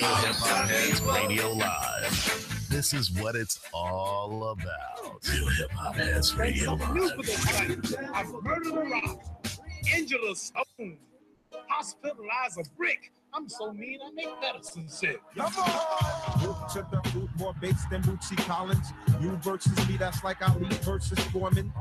Hip Hop Heads Radio Live. This is what it's all about. Real Hip Hop Heads Radio Live. I've murdered a rock, injured a stone, hospitalized a brick. I'm so mean, I make medicine sick. Come on! Root to the root, more bass than Bootsy Collins. You versus me, that's like Ali versus Foreman.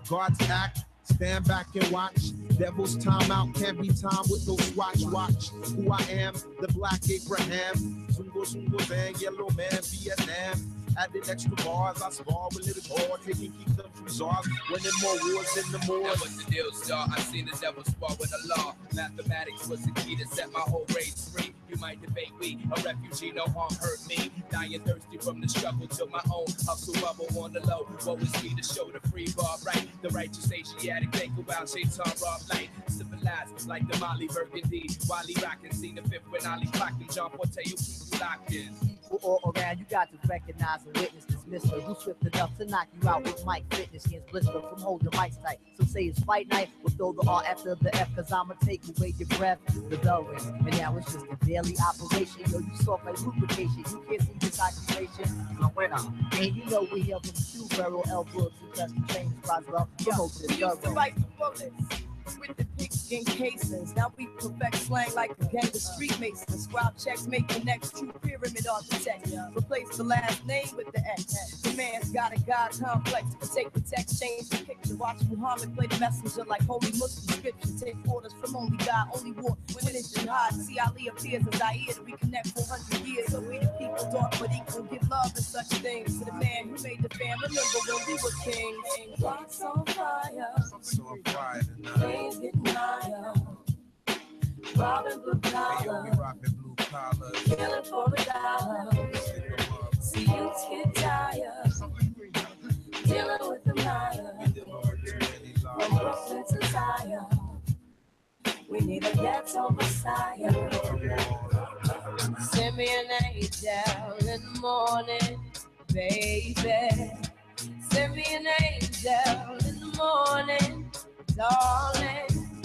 God's act, stand back and watch. Devil's timeout, can't be timed with no swatch. Watch who I am, the Black Abraham. Zungo, Zungo, Bang, Yellow Man, Vietnam. Added extra bars, I spar with little more, taking keep them from czars, winning more wars than the more. That was the deal, star. I seen the devil spar with the law. Mathematics was the key to set my whole race free. You might debate we, a refugee, no harm hurt me. Dying thirsty from the struggle to my own hustle bubble on the low. What was me to show the free bar right? The righteous Asiatic, think about Shaitan Rob Light. Civilized like the Molly Burgundy. Wally rockin', seen the fifth when Ali clockin'. John Forte, you keep you locked in. All around, you got to recognize and witness this mister who's swift enough to knock you out with Mike Fitness. He is blister from holding mics tight. So say it's fight night, we'll throw the R after the F, cause I'ma take away your breath. The bell rings, and now it's just a daily operation. Yo, you soft like lubrication, you can't see this occupation. I'm a winner, and you know we here from the 2 barrel L books who test the chains, Roswell, promote this used to fight the bullets with the pigskin casings. Now we perfect slang like a gang of street masons. Scribe checks, make the next true pyramid architect. Replace the last name with the X. The man's got a God complex. Take the text, change the picture. Watch Muhammad play the messenger like holy Muslim scripture. Take orders from only God, only war when it's jihad. See Ali appears as Zaire to reconnect 400 years. So we the people dark but equal. Give love and such things to the man who made the fam. Remember when we were kings. Rocks on fire. So on fire tonight. Things getting higher. Robbing blue collar. Hey, we rockin' blue collar. Killing for a dollar. See youths get tired. Dealing with the liar. From Brooklyn to Zion. We need a ghetto messiah. Send me an angel in the morning, baby. Send me an angel in the morning, darling.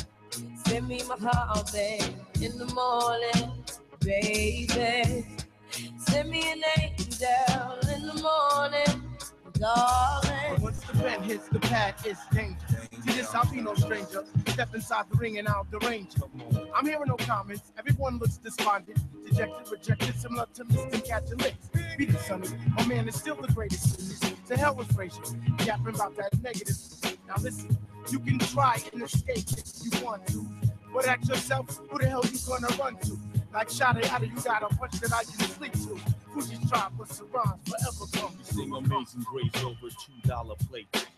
Send me my heartbeat in the morning, baby. Send me an angel in the morning, darling. Once the pen hits the pad, it's danger. See this, I'll be no stranger. Step inside the ring and I'll derange you. I'm hearing no comments. Everyone looks despondent, dejected, rejected, similar to Mr. Catcher Licks. Beat it, sonny. My man is still the greatest. To hell with Frazier. Yapping about that negative. Now listen, you can try and escape if you want to. But ask yourself, who the hell you gonna run to? Like Shada Yada, you got a punch that I can sleep to. Fuji's tribe with Sarans forever come. Sing Amazing Grace over $2 plate.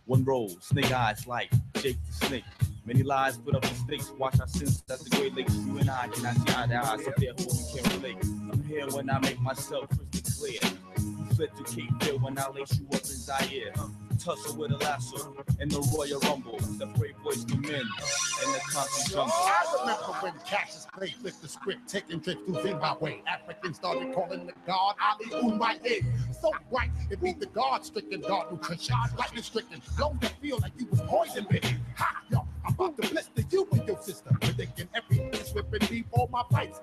One roll, snake eyes like Jake the Snake. Many lies put up the stakes. Watch our sins at the Great Lakes. You and I cannot see eye to eye, so therefore we can't relate. I'm here when I make myself crystal clear. You fled to Cape Fear when I lace you up in Zaire. Tussle with a lasso in the Royal Rumble. The brave boys come in the constant jungle. I remember when Cassius Clay flipped the script, taking trips to Zimbabwe. Africans started calling the god Ali Umaye. So bright, it beat the god-stricken god nutrition. Lightning stricken, blown to feel like you was poison bitten. Ha, yo, I'm about to blister you and your sister. Predicting everything slipping deep on my pipes.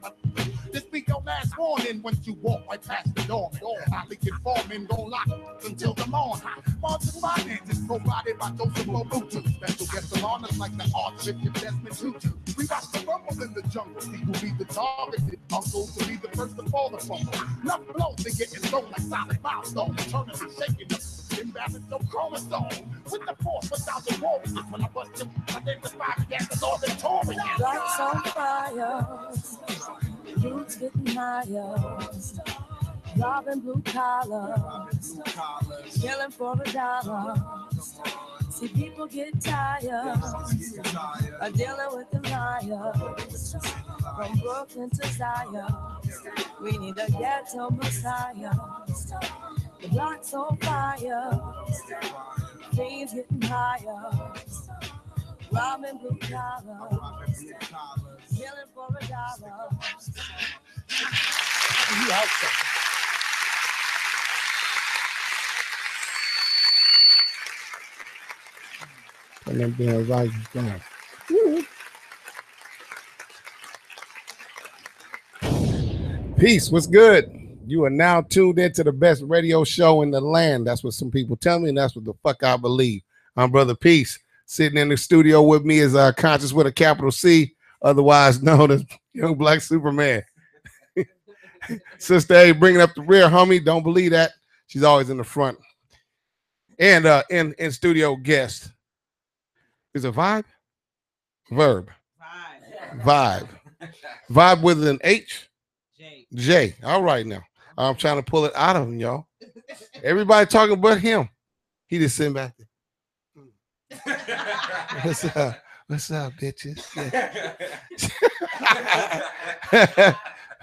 This be your last warning once you walk right past the door. Ali can form and go lock until the morn. Martin finances provided by Joseph Mobutu. Special guests of honors like the Archbishop Desmond Tutu. We watch the rumble in the jungle. See who be the targeted. Uncle to be the first to fall the fumble. Enough blows they getting thrown like solid milestones. Eternally shaking up. Imbalance no chromosome. With the force without the warriors. When I bust them, identify me as the Lord Victorious. Lights on fire. Roots getting higher. Robbing blue collars. Killing for a dollar. See people get tired of dealing with the liars. From Brooklyn to Zion, we need a ghetto messiah. The block's on fire, things getting higher. Robbing blue collars, killing for a dollar. You have something. And then being right down. Peace. What's good? You are now tuned into the best radio show in the land. That's what some people tell me, and that's what the fuck I believe. I'm Brother Peace. Sitting in the studio with me is Conscious with a capital C, otherwise known as Young Black Superman. Sister A bringing up the rear, homie. Don't believe that. She's always in the front. And in studio guest is a vibe? Verb. Vibe. Vibe with an H? J. All right now. I'm trying to pull it out of him, y'all. Everybody talking but him. He just sitting back there. What's up, bitches?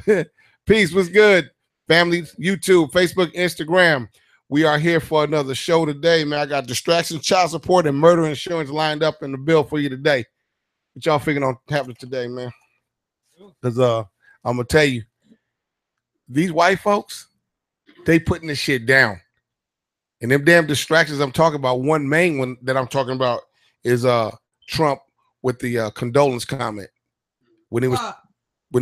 Yeah. Peace, what's good? Family, YouTube, Facebook, Instagram. We are here for another show today, man. I got distractions, child support, and murder insurance lined up in the bill for you today. What y'all figuring on happening today, man? Because I'm going to tell you, these white folks, they putting this shit down. And them damn distractions I'm talking about, one main one that I'm talking about is Trump with the condolence comment. When he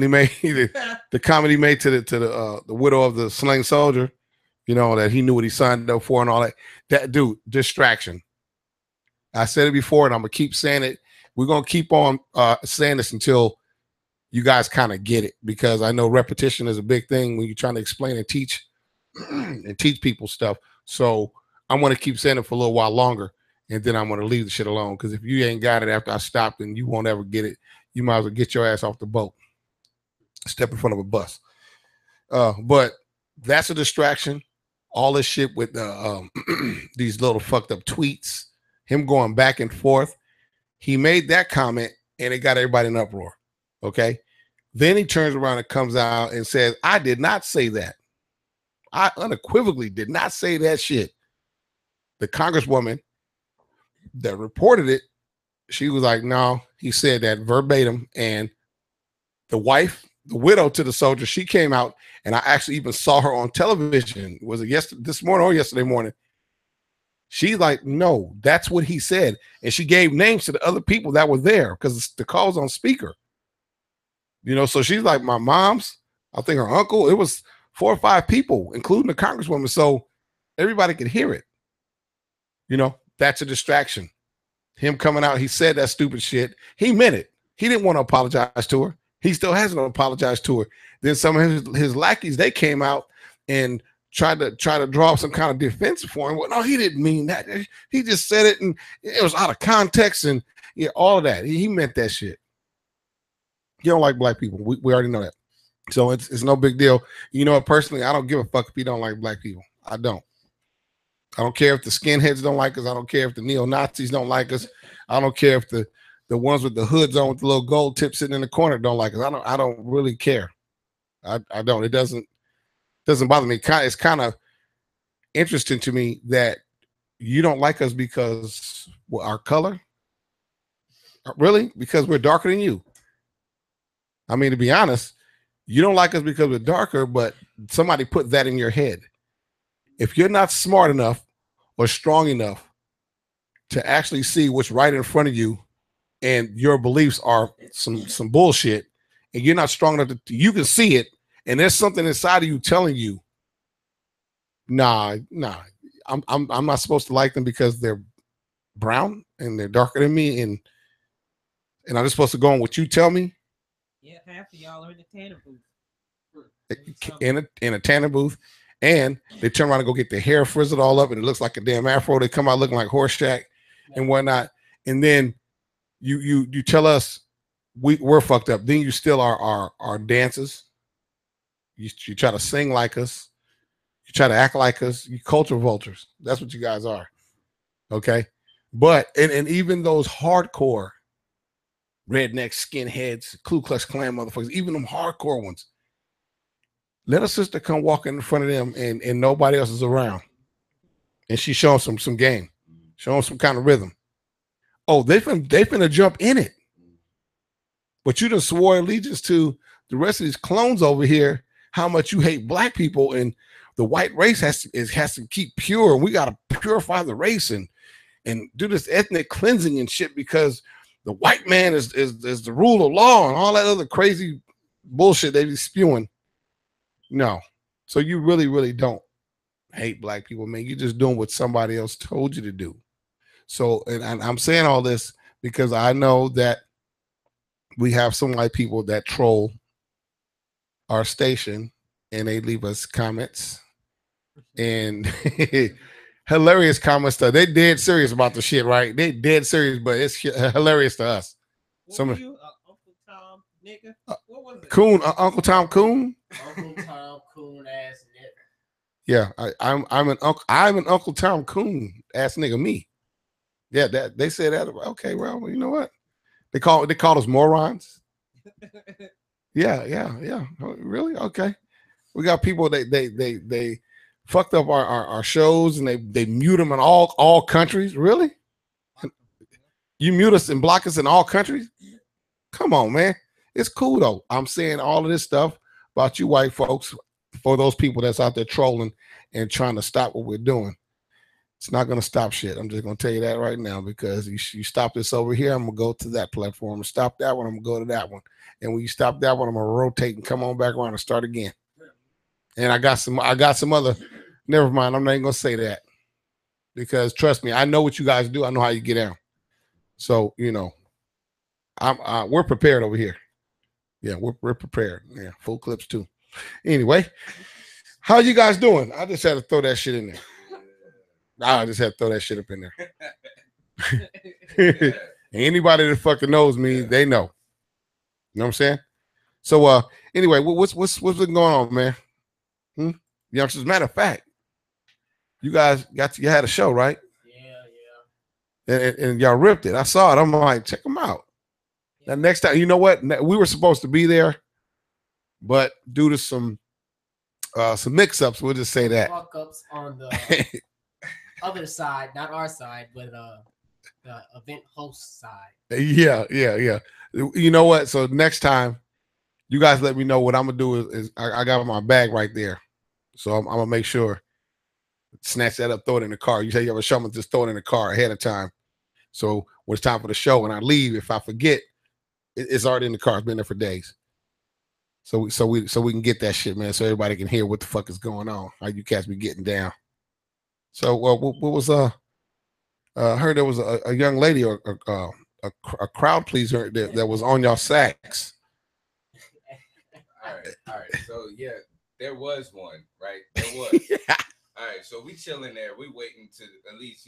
made the comment he made to the widow of the slain soldier, you know, that he knew what he signed up for and all that. That dude, distraction. I said it before and I'm gonna keep saying it. We're gonna keep on saying this until you guys kind of get it, because I know repetition is a big thing when you're trying to explain and teach and teach people stuff. So I'm gonna keep saying it for a little while longer, and then I'm gonna leave the shit alone. Because if you ain't got it after I stop, then you won't ever get it. You might as well get your ass off the boat. Step in front of a bus. But that's a distraction. All this shit with these little fucked up tweets, him going back and forth. He made that comment and it got everybody in uproar. Okay. Then he turns around and comes out and says, I did not say that. I unequivocally did not say that shit. The congresswoman that reported it, she was like, no, he said that verbatim. And the wife, the widow to the soldier, she came out, and I actually even saw her on television. Was it this morning or yesterday morning? She's like, no, that's what he said. And she gave names to the other people that were there because the call was on speaker. You know, so she's like, my mom's, I think her uncle, it was 4 or 5 people, including the congresswoman. So everybody could hear it. You know, that's a distraction. Him coming out, he said that stupid shit. He meant it. He didn't want to apologize to her. He still hasn't apologized to her. Then some of his lackeys, they came out and tried to draw up some kind of defense for him. Well, no, he didn't mean that. He just said it, and it was out of context, and yeah, all of that. He meant that shit. You don't like black people. We already know that. So it's no big deal. You know what? Personally, I don't give a fuck if you don't like black people. I don't. I don't care if the skinheads don't like us. I don't care if the neo-Nazis don't like us. I don't care if the ones with the hoods on with the little gold tip sitting in the corner don't like us. I don't really care. I don't. It doesn't bother me. It's kind of interesting to me that you don't like us because our color. Really? Because we're darker than you. I mean, to be honest, you don't like us because we're darker, but somebody put that in your head. If you're not smart enough or strong enough to actually see what's right in front of you, and your beliefs are some bullshit, and you're not strong enough you can see it, and there's something inside of you telling you, nah, I'm not supposed to like them because they're brown and they're darker than me, and I'm just supposed to go on what you tell me. Yeah, half of y'all are in the tanner booth. In a tanner booth, and they turn around and go get their hair frizzled all up, and it looks like a damn afro. They come out looking like Horseshack and whatnot, and then you tell us we're fucked up. Then you steal our dances. You try to sing like us. You try to act like us. You culture vultures. That's what you guys are. Okay, but and even those hardcore redneck skinheads, Ku Klux Klan motherfuckers, even them hardcore ones, let a sister come walk in front of them and nobody else is around, and she shows them some game, show them some kind of rhythm. Oh, they finna jump in it. But you just swore allegiance to the rest of these clones over here, how much you hate black people, and the white race has to keep pure. We gotta purify the race and do this ethnic cleansing and shit because the white man is the rule of law and all that other crazy bullshit they be spewing. No. So you really, really don't hate black people, man. You're just doing what somebody else told you to do. So, and I'm saying all this because I know that we have some white people that troll our station and they leave us comments and hilarious comments. They dead serious about the shit, right? They dead serious, but it's hilarious to us. What were you, Uncle Tom, nigga? What was it? Coon, Uncle Tom Coon. Uncle Tom Coon ass nigga. Yeah, I'm an Uncle Tom Coon ass nigga. Me. Yeah, that they say that. Okay, well, you know what? They call us morons. Yeah. Oh, really? Okay. We got people they fucked up our shows and they mute them in all countries. Really? You mute us and block us in all countries? Come on, man. It's cool though. I'm saying all of this stuff about you white folks for those people that's out there trolling and trying to stop what we're doing. It's not going to stop shit. I'm just going to tell you that right now because you stop this over here, I'm going to go to that platform. And stop that one, I'm going to go to that one. And when you stop that one, I'm going to rotate and come on back around and start again. And I got some other, never mind. I'm not even going to say that because trust me, I know what you guys do. I know how you get down. So, you know, we're prepared over here. Yeah, we're prepared. Yeah, full clips too. Anyway, how you guys doing? I just had to throw that shit in there. I just had to throw that shit up in there. Anybody that fucking knows me, they know. You know what I'm saying? So anyway, what's been going on, man? You know, as a matter of fact, you guys you had a show, right? Yeah. And y'all ripped it. I saw it. I'm like, check them out. Now next time, you know what? We were supposed to be there, but due to some mix-ups, we'll just say that. Fuck-ups on the other side, not our side, but the event host side. Yeah. You know what? So next time, you guys let me know. What I'm gonna do is I got my bag right there, so I'm gonna make sure snatch that up, throw it in the car. You say you have a show, I'm gonna just throw it in the car ahead of time. So when it's time for the show, when I leave, if I forget, it's already in the car. It's been there for days. So we can get that shit, man. So everybody can hear what the fuck is going on. How you cats be getting down. So what was heard there was a young lady or a crowd pleaser that was on y'all sacks. All right. So yeah, there was one, right? There was. Yeah. All right. So we chilling there. We waiting to at least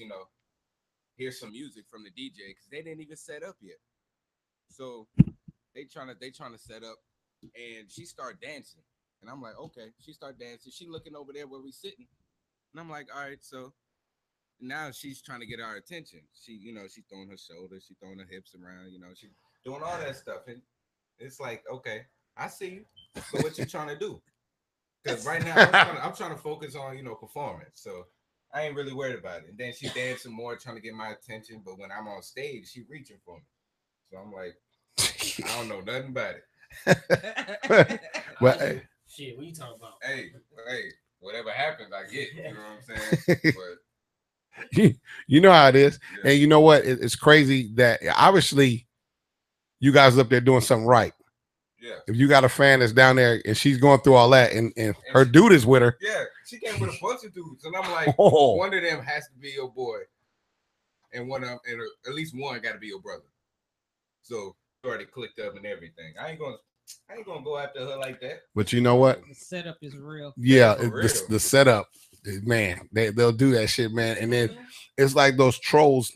hear some music from the DJ because they didn't even set up yet. So they trying to set up, and she started dancing, and I'm like, okay. She started dancing. She looking over there where we sitting, and I'm like, all right. So now she's trying to get our attention. She she's throwing her shoulders, she's throwing her hips around, she's doing all that stuff, and it's like, okay, I see you. So what you trying to do? Because right now I'm trying to focus on performance. So I ain't really worried about it. And then she's dancing more, trying to get my attention. But when I'm on stage, she reaching for me. So I'm like, I don't know nothing about it. Well, hey. Shit, what you talking about? Hey, whatever happens, I get. You know what I'm saying? But you know how it is. Yeah. And you know what? It's crazy that obviously you guys up there doing something right. Yeah. If you got a fan that's down there and she's going through all that and her dude is with her. Yeah, she came with a bunch of dudes. And I'm like, one of them has to be your boy. And at least one got to be your brother. So already clicked up and everything. I ain't gonna go after her like that. But you know what? The setup is real. Yeah, the setup, man. They'll do that shit, man. And then it's like those trolls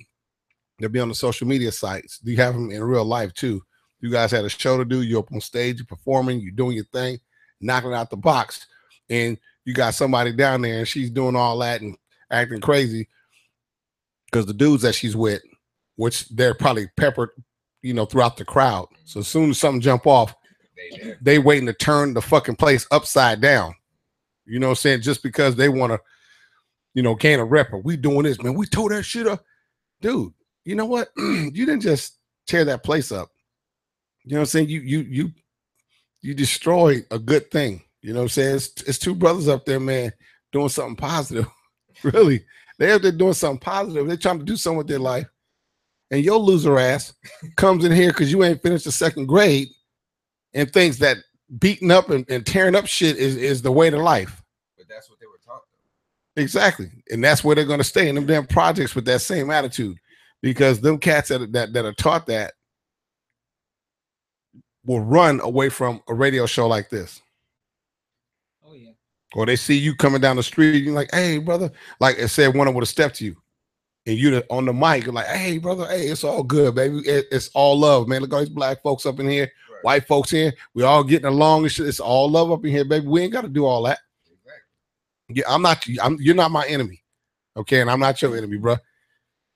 that be on the social media sites. You have them in real life too. You guys had a show to do. You're up on stage, you're performing, you're doing your thing, knocking out the box, and you got somebody down there and she's doing all that and acting crazy because the dudes that she's with, which they're probably peppered, throughout the crowd. So as soon as something jump off, they waiting to turn the fucking place upside down. You know what I'm saying? Just because they want to, can a rapper. We doing this, man. We tore that shit up. Dude, you know what? You didn't just tear that place up. You know what I'm saying? You destroyed a good thing. You know what I'm saying? It's two brothers up there, man, doing something positive. Really. They're up there doing something positive. They're trying to do something with their life. And your loser ass comes in here because you ain't finished the second grade and thinks that beating up and tearing up shit is the way to life. But that's what they were taught. Exactly. And that's where they're going to stay in them damn projects with that same attitude. Because them cats that are taught that will run away from a radio show like this. Oh, yeah. Or they see you coming down the street, you're like, hey, brother. Like it said, one would have stepped to you. And you on the mic, you're like, hey, brother, hey, it's all good, baby. It's all love, man. Look at all these black folks up in here, right. White folks here. We all getting along and shit. It's all love up in here, baby. We ain't got to do all that. Exactly. Yeah, you're not my enemy. Okay, and I'm not your enemy, bro.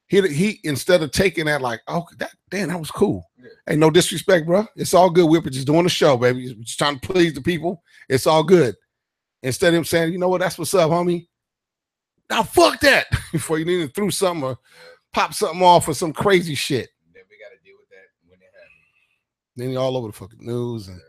He instead of taking that like, oh, that was cool. Yeah. Hey, no disrespect, bro. It's all good. We're just doing the show, baby. We're just trying to please the people. It's all good. Instead of him saying, you know what, that's what's up, homie. Now fuck that. Before you even threw something or pop something off or some crazy shit. Then we got to deal with that when it happens. Then you're all over the fucking news and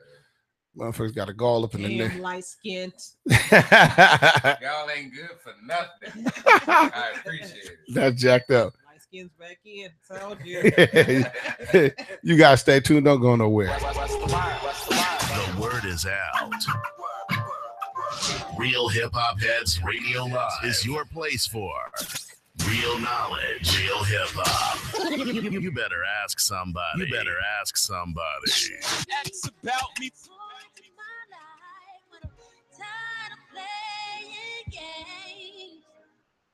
motherfuckers got to go all up in the neck. Light skinned. Y'all ain't good for nothing. I appreciate it. That's jacked up. Light skin's back in. Told you. You guys stay tuned. Don't go nowhere. The word is out. Real Hip Hop Heads Radio Live is your place for real knowledge, real hip hop. You better ask somebody. You better ask somebody. Ask about me.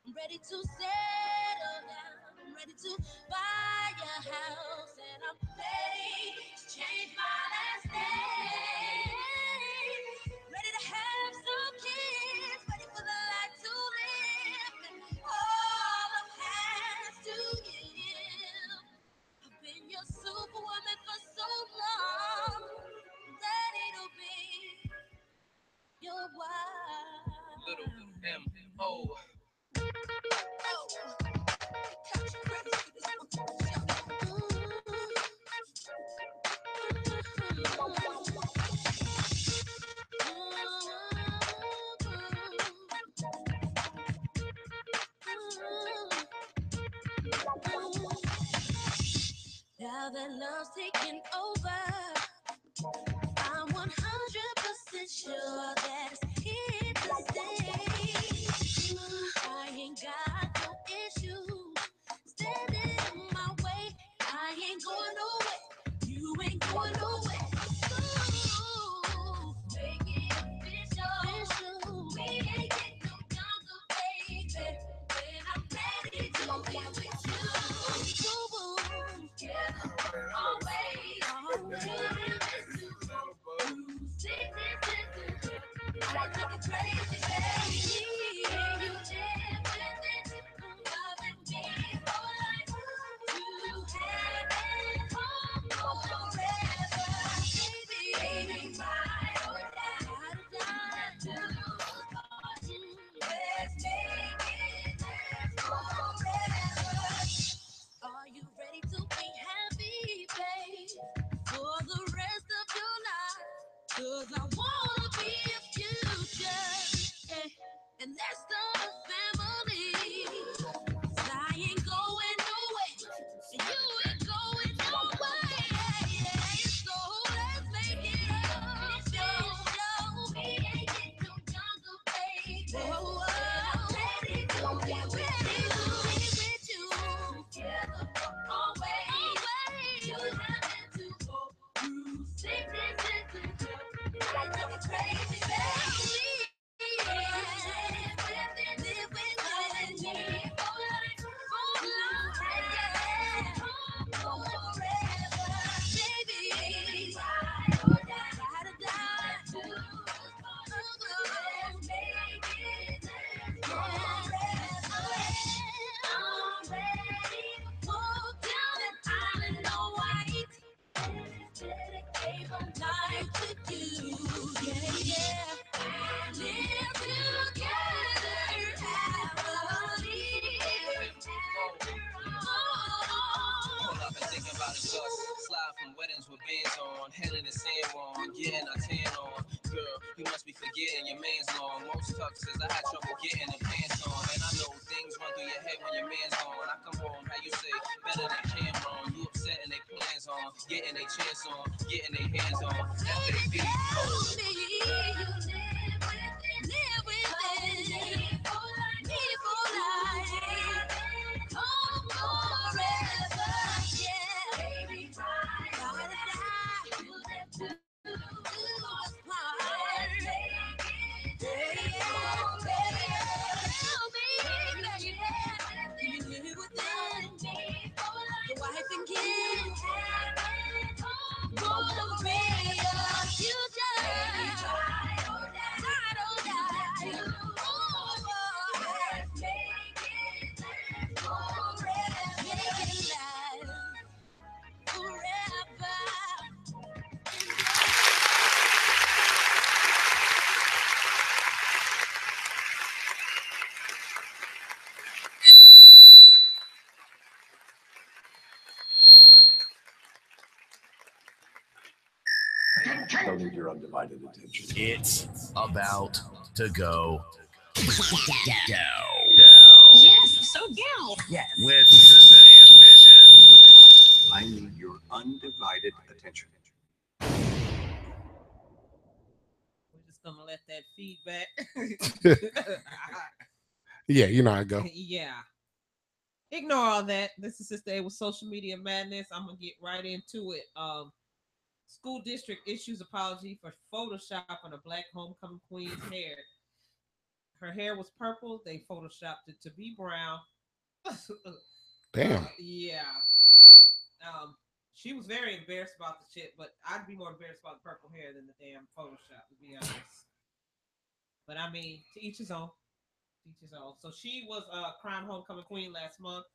I'm ready to settle down. I'm ready to buy a house, and I'm ready to change my last name. Ready to have some kids, ready for the life to live, and all I've had to give. I've been your superwoman for so long, ready to be your wife. Little M.O. Now that love's taking over, I'm 100% sure that it's here to stay. I ain't got no issue standing in my way. I ain't going nowhere. You ain't going nowhere. Ooh, make it official. We ain't getting no younger, baby. When I'm ready to be with you. Boo-boo. Yeah, always. I took it crazy, baby. You live with it, loving me for life. You have it all forever, baby. My let's make it forever. Are you ready to be happy, babe, for the rest of your life? 'Cause I wanna be a future, and let's start a family. 'Cause I ain't going nowhere, and you ain't going nowhere. So let's make it official. We ain't getting no younger, baby. Whoa, I'm ready to be with you. Together, always. You have to go through sickness. I know it's crazy, baby. Live with me for life, forever, baby. Ride or die, make it forever. I'm ready to walk down that island all white. Dedicate my life to you, yeah. Live together happily. All I've been thinking about is us. Slide from weddings with bands on, head in the sand on, getting our tan on. Girl, you must be forgetting your man's long. Most tuxes, I had trouble getting the pants on. And I know things run through your head when your man's on. I come home, how you say, better than Cameron. You upset and they plans on. on, getting a chance on, getting their hands on. FAB. Live with it. Live for life. Oh, forever. Yeah. Baby, gotta die. Do what's hard. You live with it. Your wife and kids. Gonna be your future. Ride or die. Make it last forever. Don't need your undivided attention. It's about to go down. Yes, so down. Yes. With Today Ambition. I need your undivided attention. We're just gonna let that feedback. Yeah, you know how I go. Yeah. Ignore all that. This is Sister A with Social Media Madness. I'm gonna get right into it. School district issues apology for photoshopping a black homecoming queen's hair. Her hair was purple. They photoshopped it to be brown. Damn. Yeah. She was very embarrassed about the shit, but I'd be more embarrassed about the purple hair than the damn Photoshop, to be honest. But I mean, to each his own. To each his own. So she was crowned homecoming queen last month,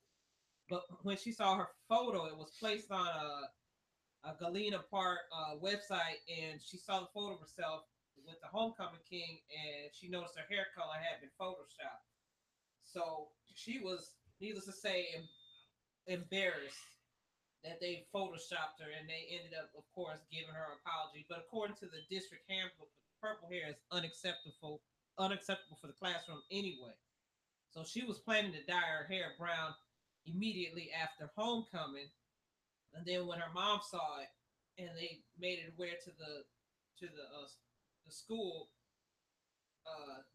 but when she saw her photo, it was placed on a Galena Park website, and she saw the photo of herself with the homecoming king, and she noticed her hair color had been photoshopped. So she was, needless to say, embarrassed that they photoshopped her, and they ended up, of course, giving her an apology. But according to the district handbook, purple hair is unacceptable for the classroom anyway. So she was planning to dye her hair brown immediately after homecoming, and then when her mom saw it and they made it aware to the school,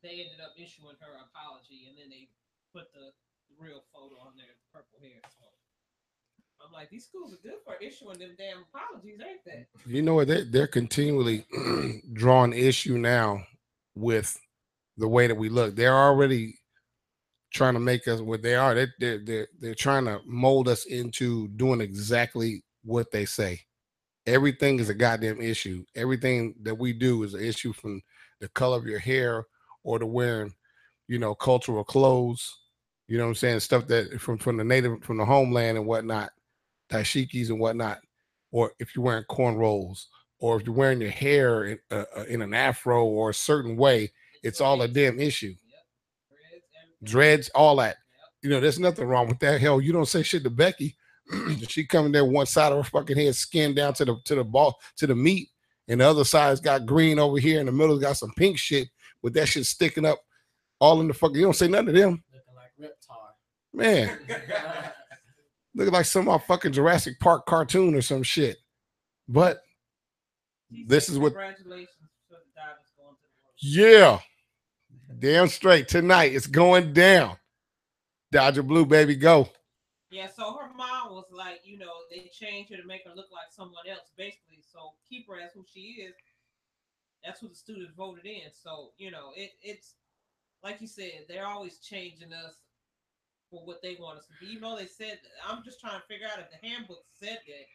they ended up issuing her apology, and then they put the real photo on their purple hair. So I'm like, these schools are good for issuing them damn apologies, ain't they? You know what? They're continually drawing issue now with the way that we look. They're already trying to make us what they are. They're trying to mold us into doing exactly what they say. Everything is a goddamn issue. Everything that we do is an issue, from the color of your hair or to wearing, cultural clothes. You know what I'm saying? Stuff that from the homeland and whatnot, dashikis and whatnot, or if you're wearing cornrows, or if you're wearing your hair in an afro or a certain way, it's all a damn issue. Dreads, all that. There's nothing wrong with that. Hell, you don't say shit to Becky. She coming there, one side of her fucking head skinned down to the meat, and the other side's got green over here, in the middle got some pink shit with that shit sticking up all in the fucking. You don't say nothing to them. Looking like Riptar. Man. Looking like some fucking Jurassic Park cartoon or some shit. But this is what. Congratulations to the Dodgers going to the World. Yeah. Damn straight. Tonight it's going down. Dodger Blue, baby, go. Yeah, so her mom was like, they changed her to make her look like someone else, basically. So keep her as who she is. That's who the students voted in. So, it's like you said, they're always changing us for what they want us to be. They said, I'm just trying to figure out if the handbook said that,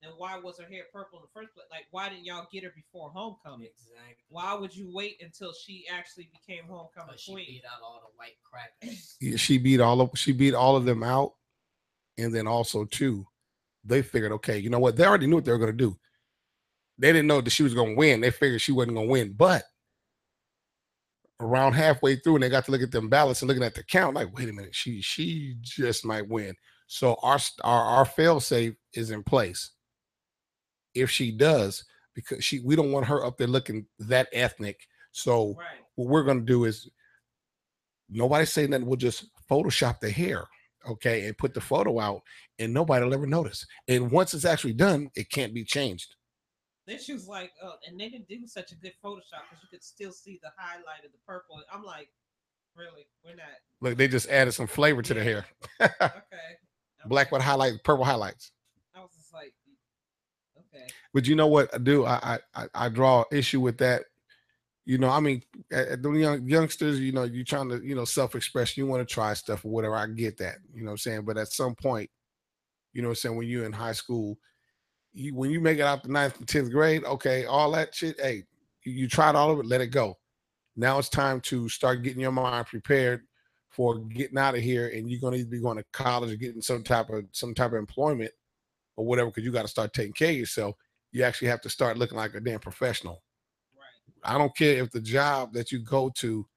then why was her hair purple in the first place? Like, why didn't y'all get her before homecoming? Exactly. Why would you wait until she actually became homecoming queen? She beat out all the white crackers. Yeah, she beat all of them out. And then also too, they figured, okay, you know what? They already knew what they were going to do. They didn't know that she was going to win. They figured she wasn't going to win. But around halfway through, and they got to look at them ballots and looking at the count, like, wait a minute, she just might win. So our fail safe is in place. If she does, because we don't want her up there looking that ethnic. So what we're going to do is, nobody say nothing. We'll just Photoshop the hair. okay, and put the photo out, and nobody will ever notice. And once it's actually done, it can't be changed. Then she was like, and they didn't do such a good Photoshop because you could still see the highlight of the purple. I'm like, really? We're not. Look, they just added some flavor to the hair. Okay. Black with highlights, purple highlights. I was just like, okay. But you know what I do? I draw issue with that. You know, I mean, the youngsters, you know, you trying to, you know, self-express. You want to try stuff or whatever. I get that. You know what I'm saying? But at some point, you know what I'm saying, when you're in high school, when you make it out the 9th and 10th grade, okay, all that shit, hey, you tried all of it, let it go. Now it's time to start getting your mind prepared for getting out of here, and you're gonna either be going to college or getting some type of employment or whatever, because you got to start taking care of yourself. You actually have to start looking like a damn professional. Right. I don't care if the job that you go to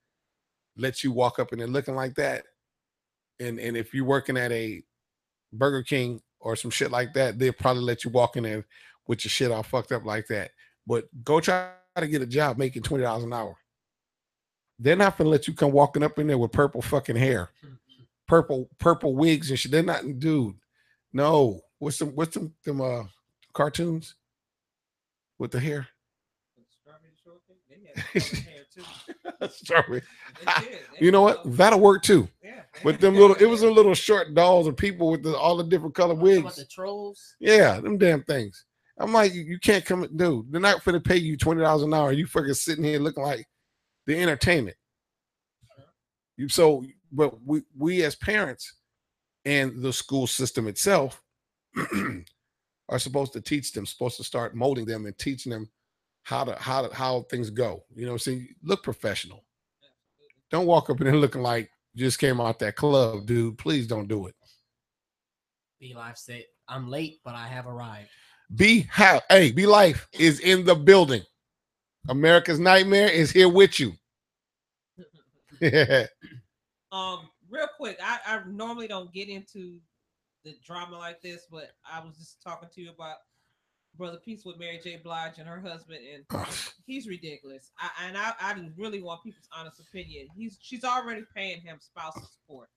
lets you walk up in there looking like that, and if you're working at a Burger King or some shit like that, they'll probably let you walk in there with your shit all fucked up like that. But go try to get a job making $20 an hour. They're not gonna let you come walking up in there with purple fucking hair, purple wigs and shit. They're not, dude. No, what's them cartoons with the hair? Strawberry. You know what? That'll work too. Yeah. But it was a little short dolls of people with all the different color wigs. About the trolls. Yeah, them damn things. I'm like, you can't come, dude. They're not gonna pay you $20 an hour. You fucking sitting here looking like the entertainment. But we as parents and the school system itself are supposed to teach them, supposed to start molding them and teaching them how things go. You know what I'm saying? Look professional. Don't walk up in there looking like you just came out that club, dude. Please don't do it. Be Life said, I'm late, but I have arrived. Be Life is in the building. America's Nightmare is here with you. Yeah. Real quick, I normally don't get into the drama like this, but I was just talking to you about Brother Peace with Mary J. Blige and her husband, and he's ridiculous. I really want people's honest opinion. She's already paying him spousal support.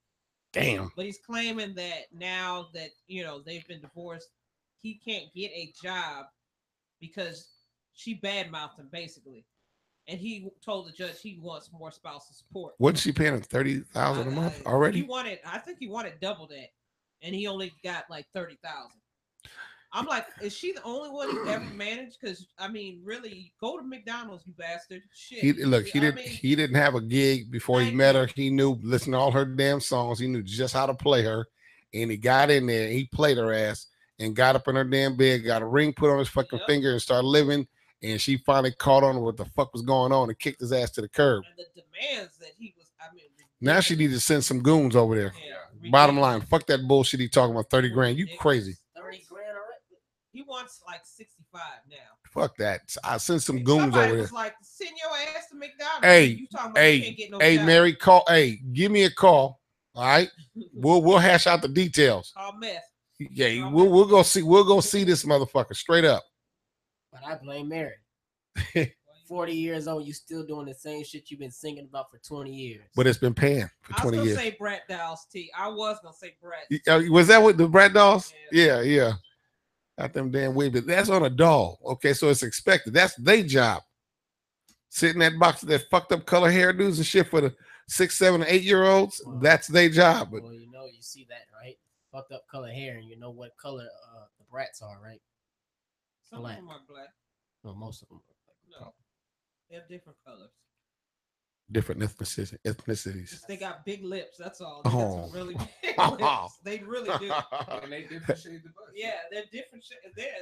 Damn. But he's claiming that now that, you know, they've been divorced, he can't get a job because she badmouthed him basically. And he told the judge he wants more spousal support. Wasn't she paying him $30,000 a month already? I think he wanted double that, and he only got like $30,000. I'm like, is she the only one who ever managed? Because I mean, really, go to McDonald's, you bastard. Shit. He didn't have a gig before he met her. He knew, listen to all her damn songs. He knew just how to play her, and he got in there. And he played her ass and got up in her damn bed, got a ring put on his fucking finger, and started living. And she finally caught on what the fuck was going on and kicked his ass to the curb. And the demands that he was, now she needs to send some goons over there. Yeah, bottom line, fuck that bullshit he talking about. 30 grand. You crazy. 30 grand already? He wants like 65 now. Fuck that. I send some goons Somebody over was there. like, send your ass to McDonald's. Hey, you talking about you can't get no job. Mary, call. Hey, give me a call. All right. We'll hash out the details. Call meth. Yeah, we'll go see this motherfucker straight up. But I blame Mary. 40 years old, you still doing the same shit you've been singing about for 20 years. But it's been paying for 20 years. I was gonna say Brat Dolls T. I was gonna say Brat. Was that what the Brat Dolls? Yeah. Got them damn weird, but that's on a doll. Okay, so it's expected. That's their job. Sit in that box with that fucked up color hairdos and shit for the 6, 7, and 8-year-olds. That's their job. But well, you know, you see that, right? Fucked up color hair, and you know what color the brats are, right? Some of them are black. Well, most of them are black. No, they have different colors. Different ethnicities. They got big lips. That's all. They got some really big lips. They really do. And they different shades of butt. Yeah, they're different shades. There's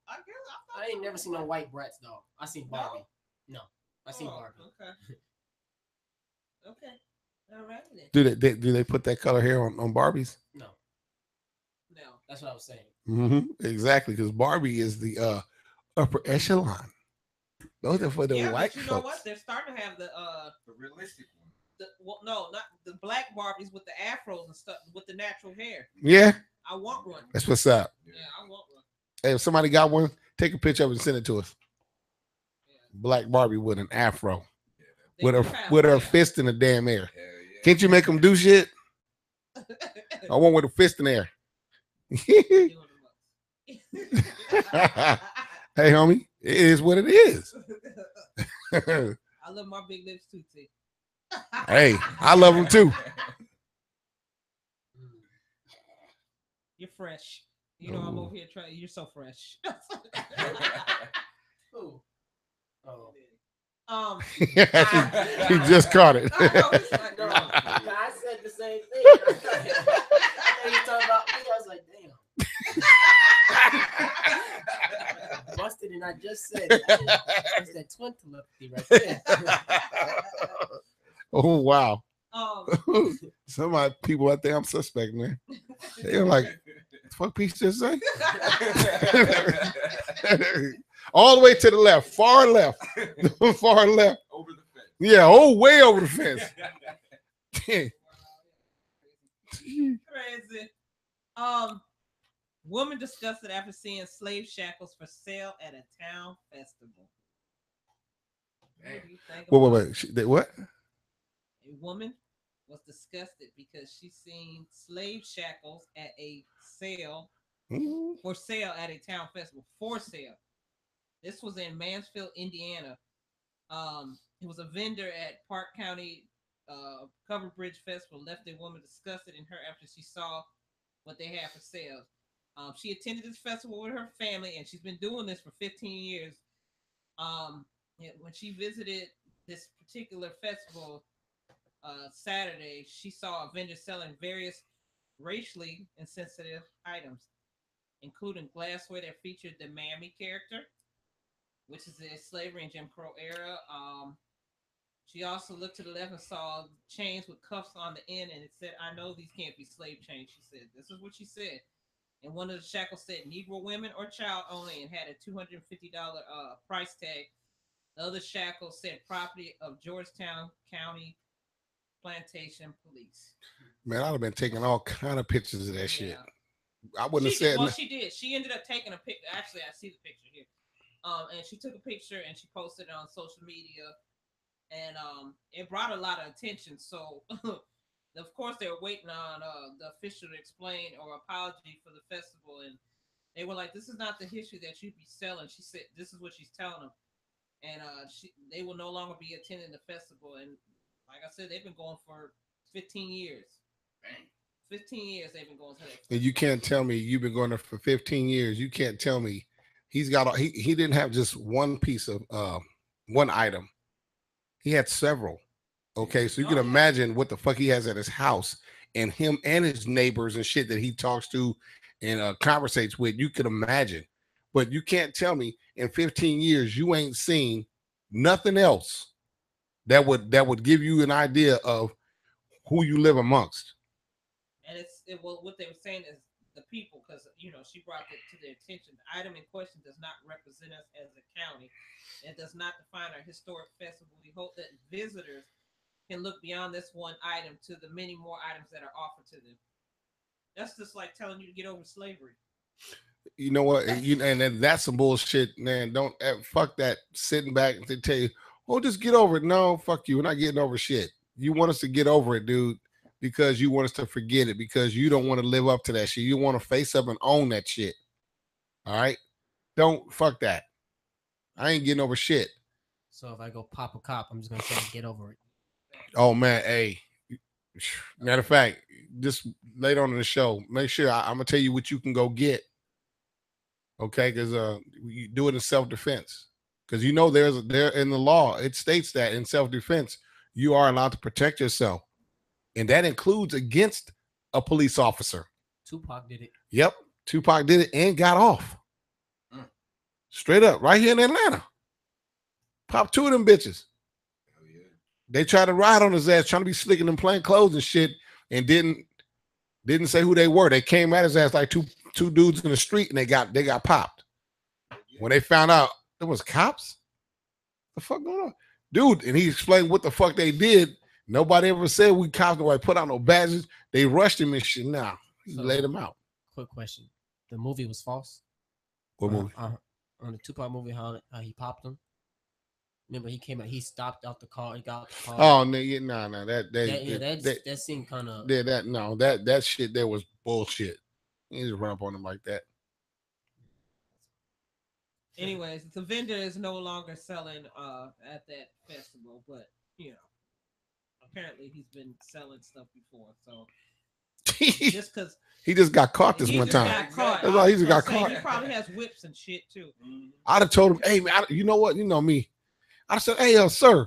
I guess I ain't never seen no white brats though. I seen Barbie. No, I seen Barbie. Okay. Okay. All right Do then. they put that color hair on Barbies? No. That's what I was saying. Mm-hmm. Exactly, because Barbie is the upper echelon. Those are for the white but you folks. know what? They're starting to have the realistic one. No, not the black Barbies with the afros and stuff with the natural hair. Yeah. I want one. That's what's up. Yeah, I want one. Hey, if somebody got one, take a picture of it and send it to us. Yeah. Black Barbie with an afro. Yeah, with her fist in the damn air. Yeah. Can't you make them do shit? I want with a fist in the air. Hey, homie, it is what it is. I love my big lips too, T. Hey, I love them too. You're fresh. You know, I'm over here trying. You're so fresh. Who? Oh. He just caught it. I said the same thing. I you talking about me. I was like, damn. Busted, and I just said that's that twin telepathy right there. Oh wow. Some of my people out there, I'm suspect, man. They're like, fuck piece just say? All the way to the left, far left. Far left. Over the fence. Yeah, way over the fence. Crazy. Woman disgusted after seeing slave shackles for sale at a town festival. What do you think about Wait. What? A woman was disgusted because she seen slave shackles at a sale for sale at a town festival for sale. This was in Mansfield, Indiana. It was a vendor at Park County Covered Bridge Festival left a woman disgusted in her after she saw what they had for sale. She attended this festival with her family, and she's been doing this for 15 years. When she visited this particular festival Saturday, she saw a vendor selling various racially insensitive items, including glassware that featured the Mammy character, which is the slavery and Jim Crow era. She also looked to the left and saw chains with cuffs on the end, and it said, "I know these can't be slave chains," she said. This is what she said. And one of the shackles said Negro women or child only and had a $250 price tag. The other shackle said property of Georgetown County Plantation Police. Man, I'd have been taking all kind of pictures of that shit. I wouldn't have said. Well, she did. She ended up taking a picture. Actually, I see the picture here. And she took a picture and she posted it on social media, and it brought a lot of attention. So, of course, they were waiting on the official to explain or apology for the festival, and they were like, "This is not the history that you'd be selling." She said, "This is what she's telling them," and they will no longer be attending the festival. And like I said, they've been going for 15 years. Dang. 15 years they've been going to that festival. And you can't tell me you've been going there for 15 years. You can't tell me he didn't have just one piece of one item. He had several. Okay, so you can imagine what the fuck he has at his house, and him and his neighbors and shit that he talks to and conversates with. You can imagine, but you can't tell me in 15 years you ain't seen nothing else that would give you an idea of who you live amongst. And what they were saying is the people, because she brought it to their attention. The item in question does not represent us as a county. It does not define our historic festival. We hope that visitors can look beyond this one item to the many more items that are offered to them. That's just like telling you to get over slavery. You know what? And that's some bullshit, man. Don't fuck that. Sitting back and they tell you, "Oh, just get over it." No, fuck you. We're not getting over shit. You want us to get over it, dude, because you want us to forget it, because you don't want to live up to that shit. You want to face up and own that shit. All right? Don't fuck that. I ain't getting over shit. So if I go pop a cop, I'm just gonna say get over it. Oh man, hey. Matter of fact, just later on in the show, make sure I'm gonna tell you what you can go get. Okay, because you do it in self-defense. Because there in the law, it states that in self-defense, you are allowed to protect yourself. And that includes against a police officer. Tupac did it. Yep. Tupac did it and got off. Straight up, right here in Atlanta. Pop two of them bitches. Oh, yeah. They tried to ride on his ass, trying to be slick in them plain clothes and shit, and didn't say who they were. They came at his ass like two dudes in the street, and they got popped. When they found out there was cops, the fuck going on? Dude, and he explained what the fuck they did. Nobody ever said we cops nobody put out no badges. They rushed him and shit. Now he laid him out. Quick question: the movie was false? What movie? On the Tupac movie, how he popped him? Remember, he came out. He stopped out the car. He got out the car. Oh no, yeah, no, that seemed kind of. Yeah, that shit there was bullshit. You just run up on him like that. Anyways, the vendor is no longer selling at that festival, but you know, apparently he's been selling stuff before. So just because he just got caught this one time. That's why he just got caught. He probably has whips and shit too. I'd have told him, hey man, you know what? You know me. I'd have said, hey, sir.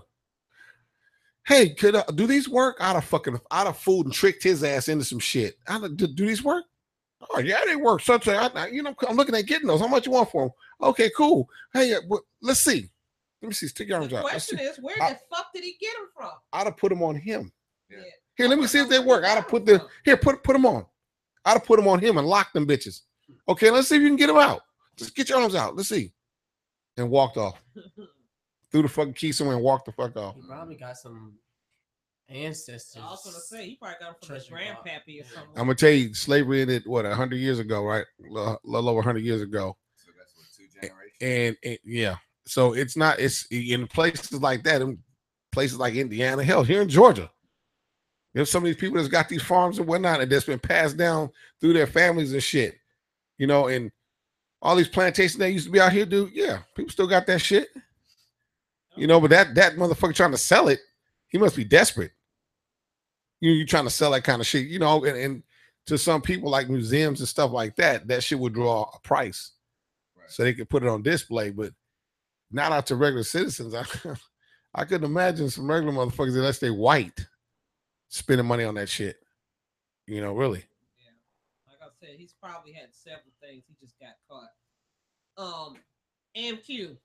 Hey, could do these work? I'd have fooled and tricked his ass into some shit. Do these work? Oh yeah, they work. So I'm looking at getting those. How much you want for them? Okay, cool. Hey, let's see. Let me see. Stick your arms out. The question is, where the fuck did he get them from? I'd have put them on him. Yeah. Here, let me see if they work. I'd have put them on. I'd have put them on him and locked them bitches. Okay, let's see if you can get them out. Just get your arms out. Let's see. And walked off. Threw the fucking key somewhere and walked the fuck off. He probably got some ancestors. I was gonna say he probably got them from his grandpappy or something. I'm gonna tell you, slavery ended 100 years ago, right? A little over 100 years ago. So that's what, 2 generations. And yeah, so it's in places like that, in places like Indiana, hell, here in Georgia. There's some of these people that's got these farms and whatnot, and that's been passed down through their families and shit, you know, and all these plantations that used to be out here, dude. Yeah, people still got that shit, you know. But that motherfucker trying to sell it, he must be desperate. You trying to sell that kind of shit, you know, and to some people like museums and stuff like that, that shit would draw a price, right, so they could put it on display, but not out to regular citizens. I couldn't imagine some regular motherfuckers, unless they white, spending money on that shit, you know, really. Yeah, like I said, he's probably had several things. He just got caught. AMQ,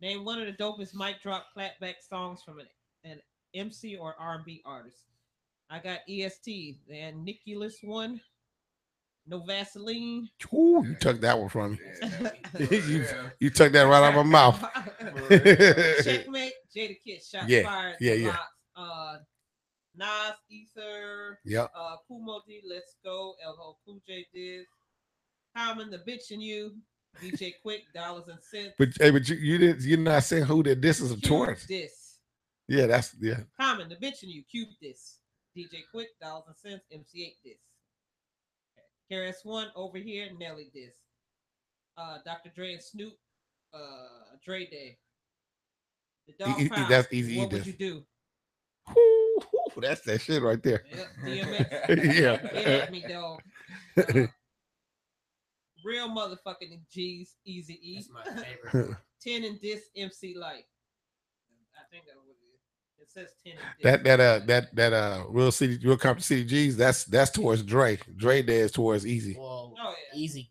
name one of the dopest mic drop clapback songs from an MC or R&B artist. I got EST, the Nicholas one. No Vaseline. Ooh, you took that one from me. you took that right out of my mouth. Checkmate, Jada Kid, Shots Fired. Yeah. Nas, Ether. Yep. Kumo D, Let's Go. LO Cool J did. Common, The Bitch and You. DJ Quick, Dollars and Cents. But you're not saying who that this is a tourist. This. Yeah, that's Common, The Bitch and You. Cube this. DJ Quick, Dollars and Cents. MC8 this. KRS-One over here, Nelly this. Dr. Dre and Snoop, Dre Day. The Dog Pound. That's easy. What would you do? Ooh, that's that shit right there. Yep, DMX. Yeah. Get at me, dog. Real motherfucking G's, Easy E. That's my favorite. 10 and Dis MC Light. I think that's what it is. It says 10 and Dis. That Real Compton City G's, that's towards Dre. Dre Day is towards Easy. Well, Easy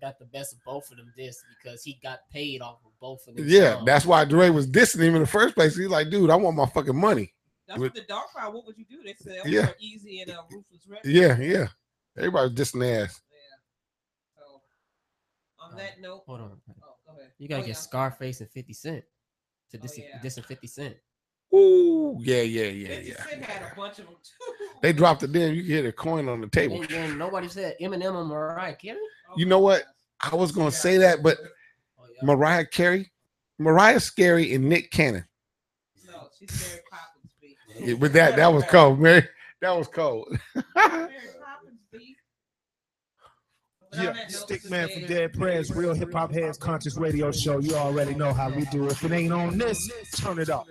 got the best of both of them discs because he got paid off of both of them. Yeah, that's why Dre was dissing him in the first place. He's like, dude, I want my fucking money. That's what the Dark Crowd, what would you do? They said, yeah, Easy and Ruthless Records. Yeah. Everybody was dissing their ass. Yeah. So, on that note. Hold on. Oh, go ahead. You got to get Scarface and 50 Cent to diss 50 Cent. Ooh, yeah. 50 Cent had a bunch of them too. They dropped it then. You can hear a coin on the table. And then nobody said Eminem or Mariah Carey. You know what? I was going to say that, but Mariah Carey, Mariah's scary and Nick Cannon. No, she's Mary Poppins, B. Yeah, but that was cold, Mary. That was cold. Mary Poppins, B. Yeah, Stickman from Dead Prayers, Real Hip Hop Heads Conscious Radio Show. You already know how we do. If it ain't on this, turn it up.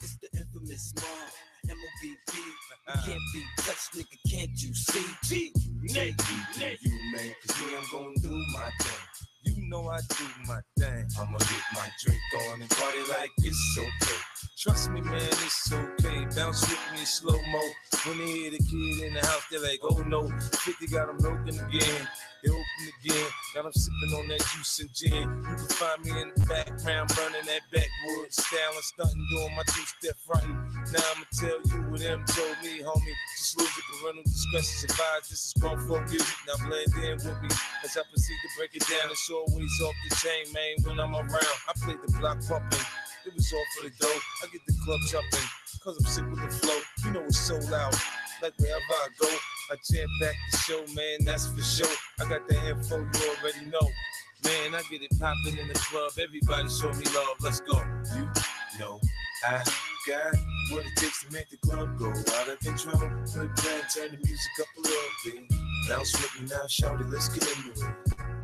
It's the infamous MOBB. Can't be touched, nigga, can't you see? G, Nate, you man, cause me, I'm gonna do my thing. You know I do my thing. I'ma get my drink on and party like it's okay. Trust me, man, it's okay. Bounce with me in slow-mo. When they hear the kid in the house, they're like, oh no, 50 got them broken again. They open again, got them sipping on that juice and gin. You can find me in the background, burning that backwoods style and stunting, doing my two-step fronting. Now I'ma tell you what them told me, homie. Just lose your parental discretion, survive. This is grown folk music. Now blend in with me as I proceed to break it down. It's always off the chain, man. When I'm around, I play the block pumping. It was all for the dough. I get the club jumping, cause I'm sick with the flow. You know it's so loud, like wherever I go. I jam back the show, man, that's for sure. I got the info, you already know. Man, I get it popping in the club. Everybody show me love, let's go. You know, I got what it takes to make the club go out of control. Put down, turn the music up a little bit. Bounce with me now, shout it, let's get into it.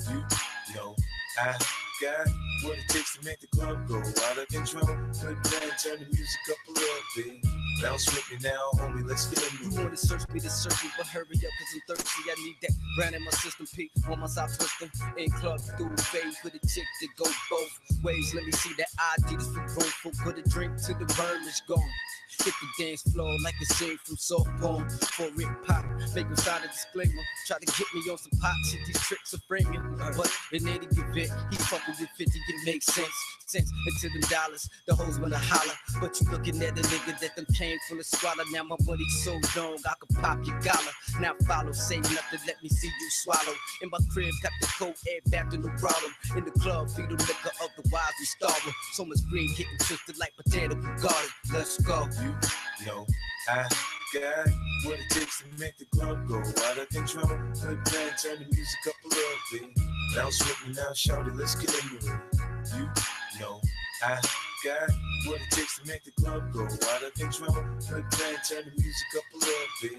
You know, I got what it takes to make the club go out of control. Put down, turn the music up a little bit. Bounce with me now, homie, let's get into it. You wanna search me, but hurry up, cause I'm thirsty. I need that brand in my system, P on my side twisting. In club through phase with a chick that go both ways. Let me see that ID, this for room, put a drink to the burn, it's gone. Hit the dance floor like a scene from soft porn. For it pop, make him sign a disclaimer. Try to get me on some pop shit, these tricks are framing. But in any event, he fucking with 50, it makes sense. Into them dollars, the hoes wanna holler. But you looking at a nigga that them came full of squalor. Now my money's so long, I could pop your collar. Now follow, say nothing, let me see you swallow. In my crib, got the cold air back in the bottom. In the club, feed them liquor, otherwise we starve. So much green getting twisted like potato garden. Let's go. You know, I got what it takes to make the club go out of control. Put down, turn the music up a little bit. Bounce with me now, shout it, let's get into it. You know, I got what it takes to make the club go out of control. Put down, turn the music up a little bit.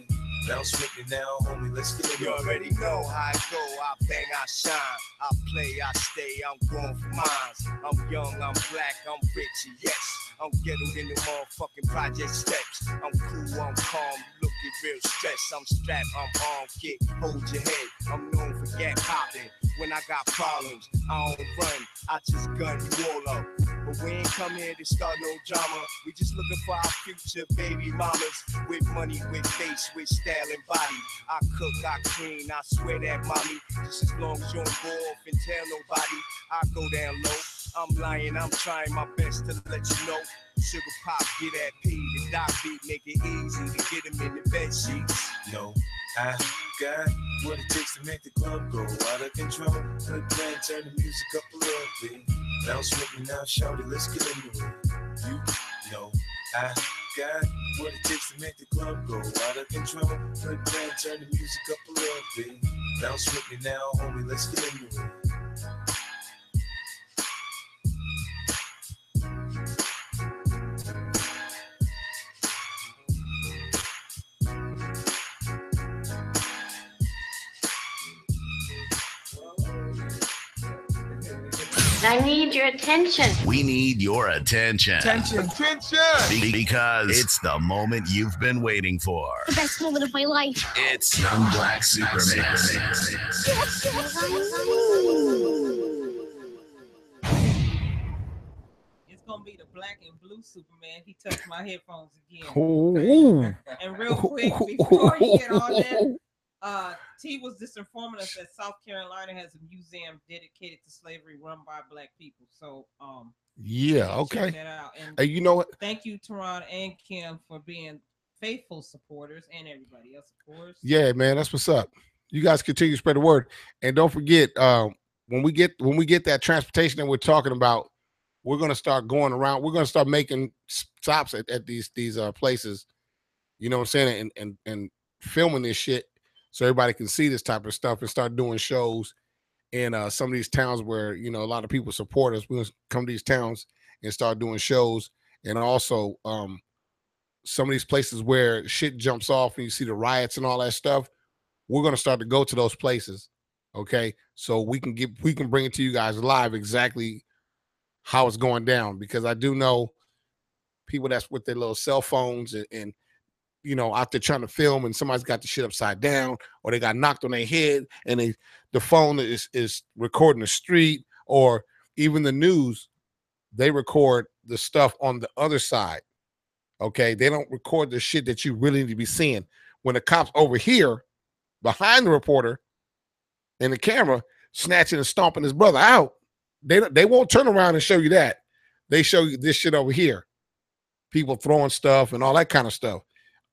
Bounce with me now, homie, let's get into it. You already know how I go, I bang, I shine. I play, I stay, I'm going for mines. I'm young, I'm black, I'm rich, yes. I'm getting in the motherfucking project steps. I'm cool, I'm calm, you looking real stressed. I'm strapped, I'm armed, kid, hold your head. I'm known for get popping. When I got problems, I don't run, I just gun you all up. But we ain't come here to start no drama. We just looking for our future baby mamas. With money, with face, with style and body. I cook, I clean, I swear that mommy. Just as long as you don't go off and tell nobody, I go down low. I'm lying, I'm trying my best to let you know. Sugar pop, get that P, the doc beat, make it easy to get him in the bed sheets. No, I got what it takes to make the club go out of control. Put down, turn the music up a little bit. Bounce with me now, shout it, let's get into it. You know, I got what it takes to make the club go out of control. Put down, turn the music up a little bit. Bounce with me now, homie, let's get into it. I need your attention. We need your attention. Attention. Because it's the moment you've been waiting for. The best moment of my life. It's Young Black Superman. It's gonna be the black and blue Superman. He touched my headphones again. Ooh. And real quick, before you get on that, T was just informing us that South Carolina has a museum dedicated to slavery run by black people. So Yeah, check okay. that out. And Hey, you know what? thank you, Teron and Kim, for being faithful supporters, and everybody else, of course. Yeah, man, that's what's up. You guys continue to spread the word, and don't forget, when we get that transportation that we're talking about, we're gonna start going around. We're gonna start making stops at these places. You know what I'm saying, and filming this shit so everybody can see this type of stuff and start doing shows in some of these towns where a lot of people support us. We'll come to these towns and start doing shows, and also some of these places where shit jumps off and you see the riots and all that stuff. We're gonna start to go to those places, okay? So we can bring it to you guys live exactly how it's going down, because I do know people that's with their little cell phones and out there trying to film, and somebody's got the shit upside down, or they got knocked on their head, and the phone is recording the street, or even the news. They record the stuff on the other side. Okay, they don't record the shit that you really need to be seeing. When the cops over here behind the reporter and the camera snatching and stomping his brother out, they won't turn around and show you that. They show you this shit over here. People throwing stuff and all that kind of stuff.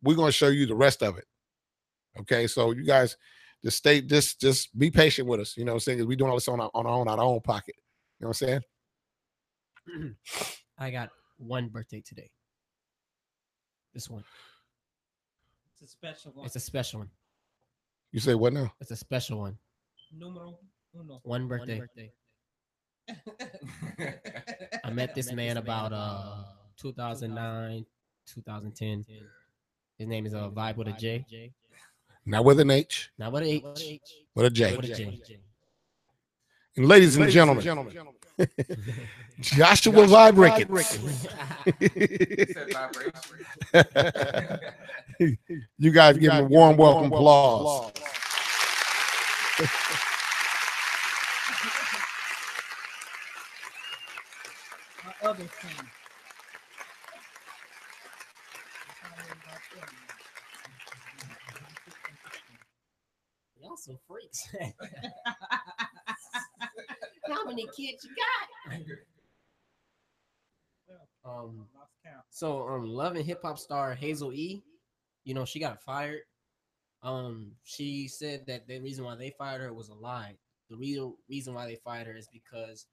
We're going to show you the rest of it. Okay, so you guys just be patient with us. You know what I'm saying? Because we're doing all this on our own pocket. You know what I'm saying? I got one birthday today. This one. It's a special one. It's a special one. You say what now? It's a special one. Numero uno. One birthday. I met this man about 2009, 2010. His name is Vibe with a J. Not with an H. Not with an H. With a J. With a J. And ladies and gentlemen, Joshua Vibe Ricketts. You guys give him a warm welcome applause. My other thing. Y'all some freaks. How many kids you got? So Love and Hip Hop star Hazel E, you know, she got fired. She said that the reason why they fired her was a lie. The real reason why they fired her is because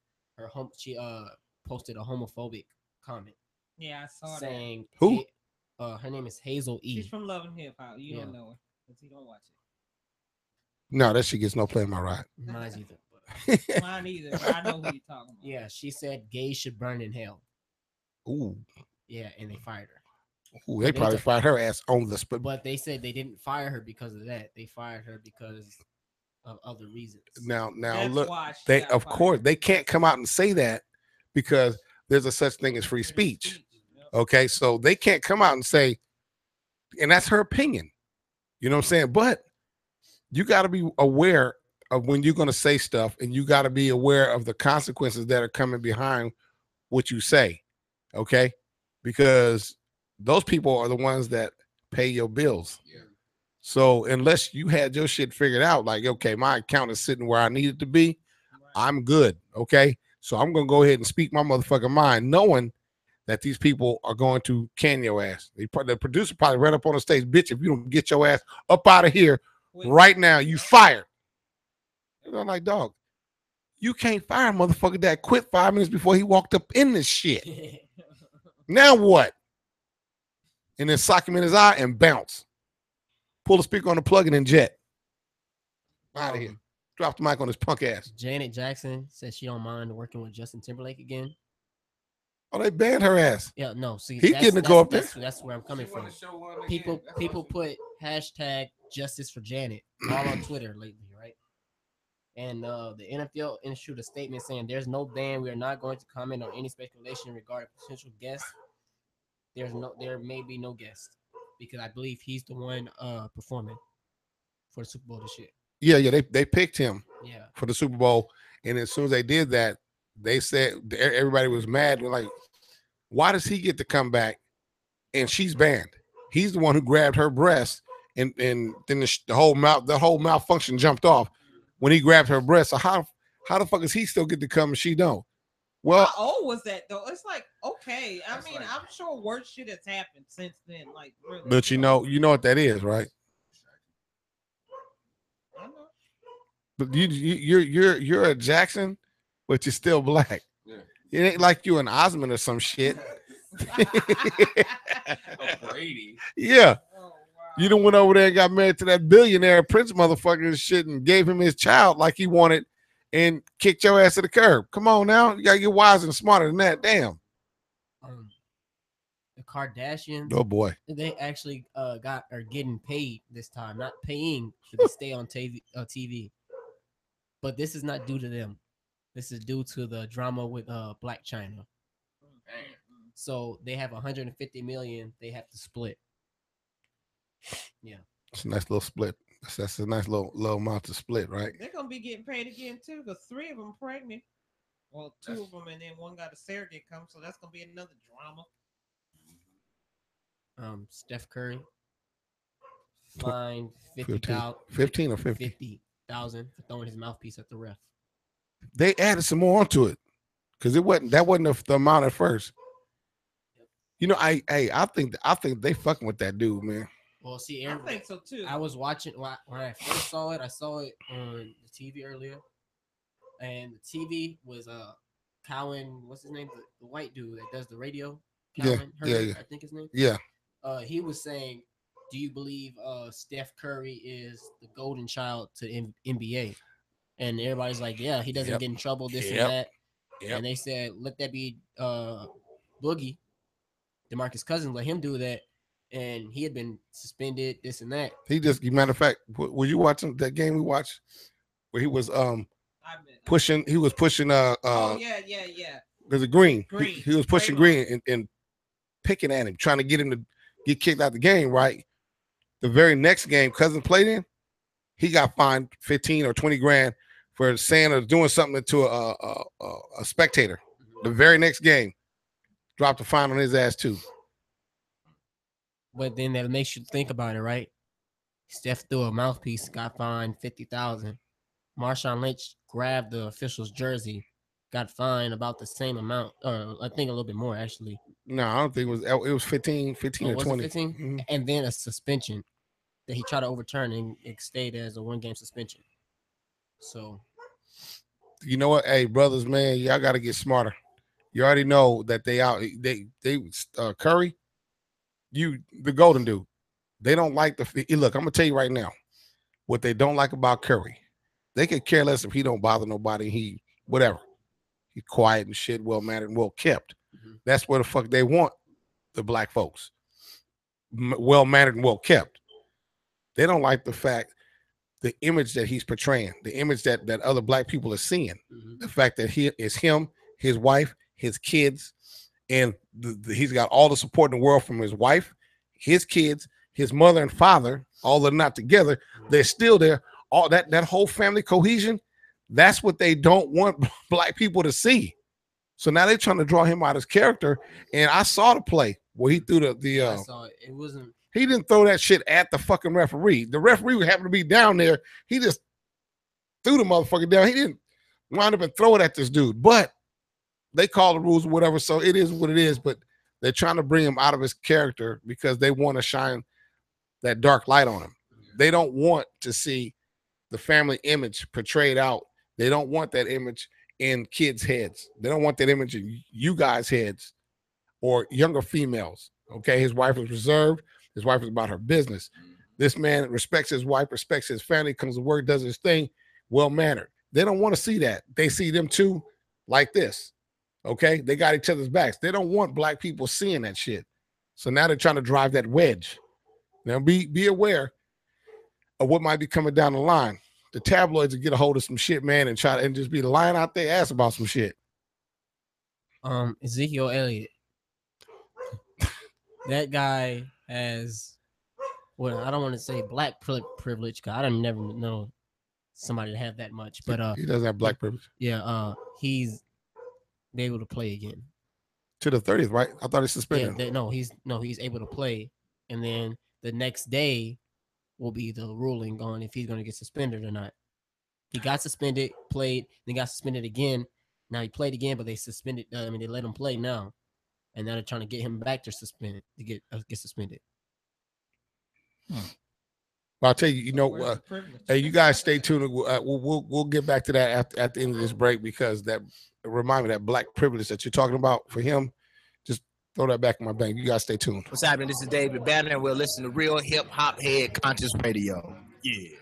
she posted a homophobic comment. Yeah, I saw saying that. Who? Her name is Hazel E. She's from Love and Hip Hop. You don't know her because you don't watch it. No, that shit gets no play in my ride. Mine either. Mine either. But I know who you're talking about. Yeah, she said gays should burn in hell. Ooh. Yeah, and they fired her. Ooh, they probably fired her ass on the spot. But they said they didn't fire her because of that. They fired her because of other reasons. Now That's look, why she they got of fired. course they can't come out and say that because there's a such thing as free speech. Okay, so they can't come out and say, and that's her opinion. You know what I'm saying? But you got to be aware of when you're going to say stuff, and you got to be aware of the consequences that are coming behind what you say. Okay, because those people are the ones that pay your bills. Yeah. So unless you had your shit figured out, like, okay, my account is sitting where I need it to be, I'm good. Okay, so I'm gonna go ahead and speak my motherfucking mind, knowing that these people are going to can your ass. The producer probably ran up on the stage, bitch, if you don't get your ass up out of here right now, you fired. And I'm like, dog, you can't fire a motherfucker that quit 5 minutes before he walked up in this shit. Now what? And then sock him in his eye and bounce. Pull the speaker on the plug and then jet. Out of here. Drop the mic on his punk ass. Janet Jackson says she don't mind working with Justin Timberlake again. Oh, they banned her ass. Yeah, no. See, he's getting to go up there. That's where I'm coming from. People put hashtag justice for Janet all on Twitter lately, right? And the NFL issued a statement saying there's no ban. We are not going to comment on any speculation regarding potential guests. There may be no guest because I believe he's the one performing for the Super Bowl this year. Yeah, they picked him. Yeah. For the Super Bowl, and as soon as they did that, they said everybody was mad. They're like, why does he get to come back and she's banned? He's the one who grabbed her breast, and then the whole malfunction jumped off when he grabbed her breast. So how the fuck does he still get to come and she don't? Well, how old was that though? It's like, okay. I mean, I'm sure worse shit has happened since then. Like, really. but you know what that is, right? I know. But you're a Jackson, but you're still black. Yeah. It ain't like you an Osmond or some shit. Brady. Yeah. Oh, wow. You done went over there and got married to that billionaire Prince motherfucker and shit and gave him his child like he wanted and kicked your ass to the curb. Come on now. You gotta get wise and smarter than that. Damn. The Kardashians. Oh boy. They actually are getting paid this time, not paying to stay on TV. But this is not due to them. This is due to the drama with Black China. So they have 150 million they have to split. Yeah. It's a nice little split. That's a nice little amount to split, right? They're gonna be getting paid again too, because 3 of them pregnant. Well, 2 of them, and then one got a surrogate come, so that's gonna be another drama. Steph Curry fined 15 or 50? 50,000 for throwing his mouthpiece at the ref. They added some more onto it because that wasn't the amount at first. You know, I think they fucking with that dude, man. Well, see, I think so too. I was watching when I first saw it. I saw it on the TV earlier, and the TV was Cowan. What's his name? The white dude that does the radio. Cowan, yeah. I think his name. Yeah. He was saying do you believe Steph Curry is the golden child to NBA? And everybody's like, yeah, he doesn't Yep. get in trouble, this and Yep. that. Yep. And they said, let that be Boogie, DeMarcus Cousins, let him do that. And he had been suspended, this and that. He just, matter of fact, were you watching that game we watched where he was pushing? He was pushing. Oh yeah. There's a Green. Green. He was pushing Green and picking at him, trying to get him to get kicked out the game. Right. The very next game Cousins played in, he got fined 15 or 20 grand for saying or doing something to a spectator. The very next game, dropped a fine on his ass too. But then that makes you think about it, right? Steph threw a mouthpiece, got fined $50,000. Marshawn Lynch grabbed the official's jersey, got fined about the same amount, or I think a little bit more actually. No, I don't think it was 15 or 20. 15? Mm-hmm. And then a suspension that he tried to overturn, and it stayed as a 1-game suspension. So, you know what? Hey, brothers, man, y'all got to get smarter. You already know that they Curry, the golden dude. They don't like look, I'm gonna tell you right now what they don't like about Curry. They could care less if he don't bother nobody. He whatever. He's quiet and shit, well mannered and well kept. Mm-hmm. That's what the fuck they want, the black folks. Well mannered and well kept. They don't like the fact, the image that he's portraying, the image that other black people are seeing. Mm-hmm. The fact that he is him, his wife, his kids, and he's got all the support in the world from his wife, his kids, his mother and father. All they're not together, they're still there. All that whole family cohesion, that's what they don't want black people to see. So now they're trying to draw him out as character. And I saw the play where he threw I saw it. It wasn't. He didn't throw that shit at the fucking referee. The referee happened to be down there. He just threw the motherfucker down. He didn't wind up and throw it at this dude. But they call the rules or whatever, so it is what it is. But they're trying to bring him out of his character because they want to shine that dark light on him. They don't want to see the family image portrayed out. They don't want that image in kids' heads. They don't want that image in you guys' heads or younger females. Okay, his wife was reserved. His wife is about her business. This man respects his wife, respects his family, comes to work, does his thing, well-mannered. They don't want to see that. They see them two like this. Okay, they got each other's backs. They don't want black people seeing that shit. So now they're trying to drive that wedge. Now be aware of what might be coming down the line. The tabloids will get a hold of some shit, man, and try and just be lying out their ass about some shit. Ezekiel Elliott. That guy has, well, I don't want to say black privilege, because I don't never know somebody to have that much, but he doesn't have black privilege. Yeah, he's be able to play again to the 30th, right? I thought he suspended. Yeah, he's able to play, and then the next day will be the ruling on if he's going to get suspended or not. He got suspended, played, then got suspended again. Now he played again, but they suspended. They let him play now, and now they're trying to get him back to suspended to get suspended. Well, I'll tell you, hey, you guys stay tuned. We'll get back to that at the end of this break, because that remind me that black privilege that you're talking about for him. Just throw that back in my bank. You guys stay tuned. What's happening? This is David Banner, and we're listening to Real Hip Hop Head Conscious Radio. Yeah.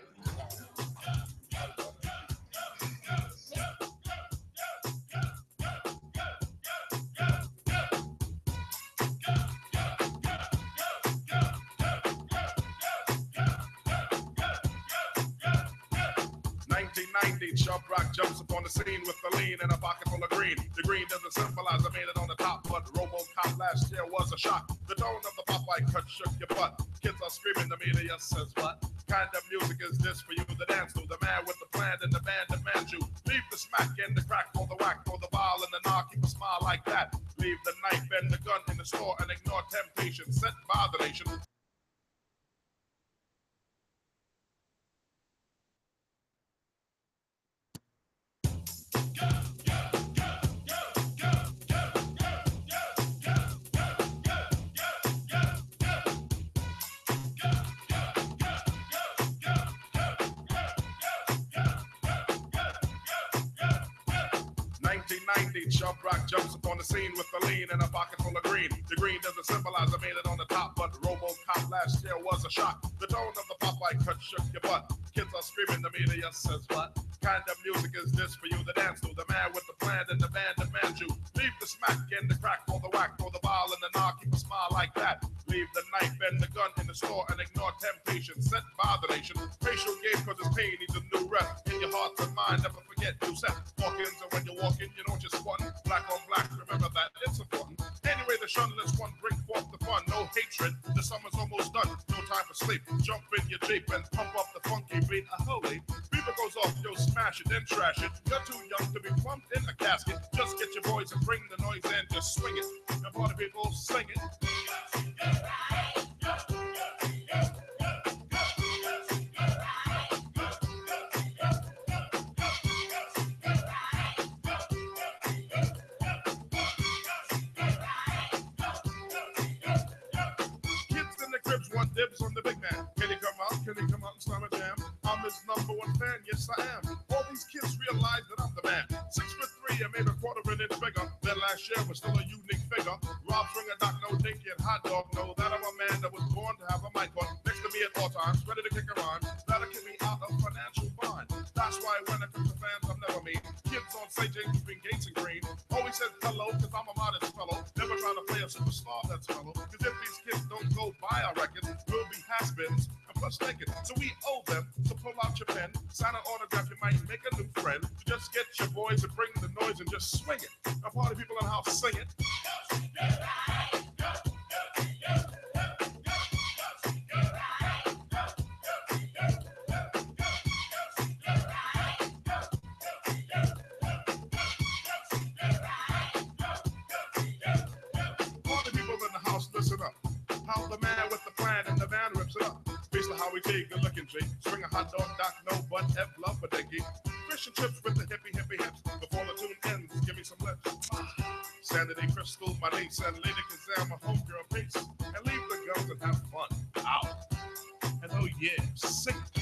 Chubb Rock jumps upon the scene with the lean and a pocket full of green. The green doesn't symbolize I made it on the top, but RoboCop last year was a shock. The tone of the Popeye cut shook your butt. Kids are screaming, the media says what? Kind of music is this for you to dance to? The man with the plan and the band demands you. Leave the smack and the crack for the whack, for the ball and the knock, keep a smile like that. Leave the knife and the gun in the store and ignore temptation sent by the nation. 1990, Chub Rock jumps upon the scene with the lean and a pocket full of green. The green doesn't symbolize I made it on the top, but RoboCop last year was a shock. The tone of the Popeye cut shook your butt. Kids are screaming, the media says what? Kind of music is this for you to dance to? The man with the plan and the band demands you. Leave the smack and the crack for the whack, for the ball and the knock, keep a smile like that. Leave the knife and the gun in the store and ignore temptation sent by the nation. Facial game cause his pain needs a new rep. In your heart and mind, never forget you set. Walk-ins and when you walk in, you don't just one. Black on black, remember that, it's important. Anyway, the shunless one bring forth the fun. No hatred, the summer's almost done. No time for sleep. Jump in your Jeep and pump up the funky beat. Holy, beaver goes off, yo, smash it, then trash it. You're too young to be plumped in a casket. Just get your boys and bring the noise and just swing it. The party people sing it. One dibs on the big man. Can he come out? Can he come out and slam a jam? I'm his number one fan, yes I am. All these kids realize that I'm the man. 6'3" and maybe a quarter of an inch bigger than last year, was still a unique figure. Rob Stringer, Doc, no dinky and hot dog, know that I'm a man that was born to have a mic on next to me at all times, ready to kick a rhyme. That'll get me out of financial bind. That's why when it comes to fans, I'm never mean. Kids on St. James between Gates and Green always says hello, cause I'm a modest fellow. Never trying to play a superstar that's mellow. Cause if these kids don't go buy our records, we'll be has-beens and plus naked. So we owe them to pull out your pen, sign an autograph, you might make a new friend. So just get your boys to bring the noise and just swing it. Now party people in the house sing it. Listen up. How the man with the plan and the van rips it up. Basically how we dig the looking Jake. Swing a hot dog, Doc, no butt, F love for dinky. Fish and chips with the hippie hips. Before the tune ends, give me some lips. Saturday Crystal, my niece, and Lady Kazam, my homegirl Pace. And leave the guns and have fun. Out. And oh yeah, sing it.